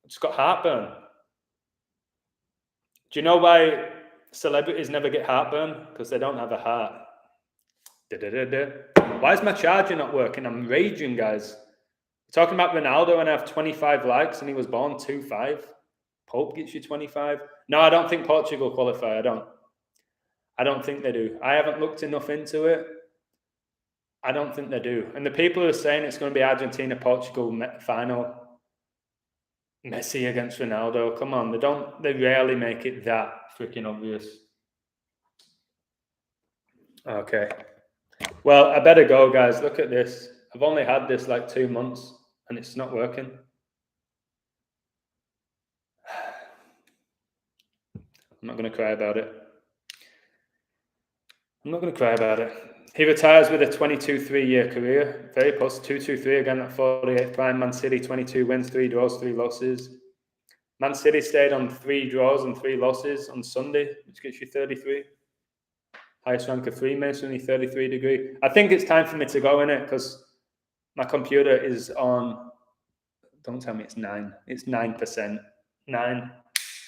I just got heartburn. Do you know why celebrities never get heartburn? Because they don't have a heart. Why is my charger not working? I'm raging, guys. We're talking about Ronaldo and I have 25 likes and he was born 2'5". Pope gets you 25. No, I don't think Portugal qualify. I don't think they do. I haven't looked enough into it. I don't think they do. And the people who are saying it's going to be Argentina, Portugal final, Messi against Ronaldo. Come on, they rarely make it that freaking obvious. Okay. Well, I better go, guys. Look at this. I've only had this like 2 months and it's not working. I'm not going to cry about it. He retires with a 22-3-year career. Very positive. 2-2-3 again at 48th prime. Man City, 22 wins, 3 draws, 3 losses. Man City stayed on 3 draws and 3 losses on Sunday, which gets you 33. Highest rank of Freemasonry, 33 degree. I think it's time for me to go in it because my computer is on, don't tell me it's 9. It's 9%. 9,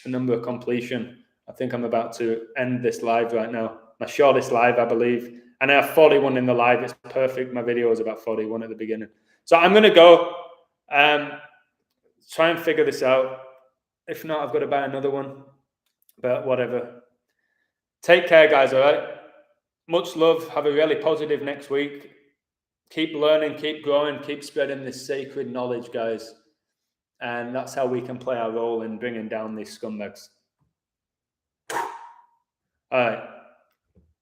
the number of completion. I think I'm about to end this live right now. My shortest live, I believe. And I have 41 in the live. It's perfect. My video was about 41 at the beginning. So I'm going to go try and figure this out. If not, I've got to buy another one. But whatever. Take care, guys, all right? Much love. Have a really positive next week. Keep learning, keep growing, keep spreading this sacred knowledge, guys. And that's how we can play our role in bringing down these scumbags. All right.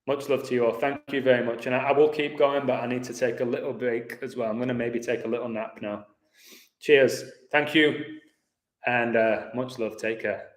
Much love to you all. Thank you very much. And I will keep going, but I need to take a little break as well. I'm going to maybe take a little nap now. Cheers. Thank you. And much love. Take care.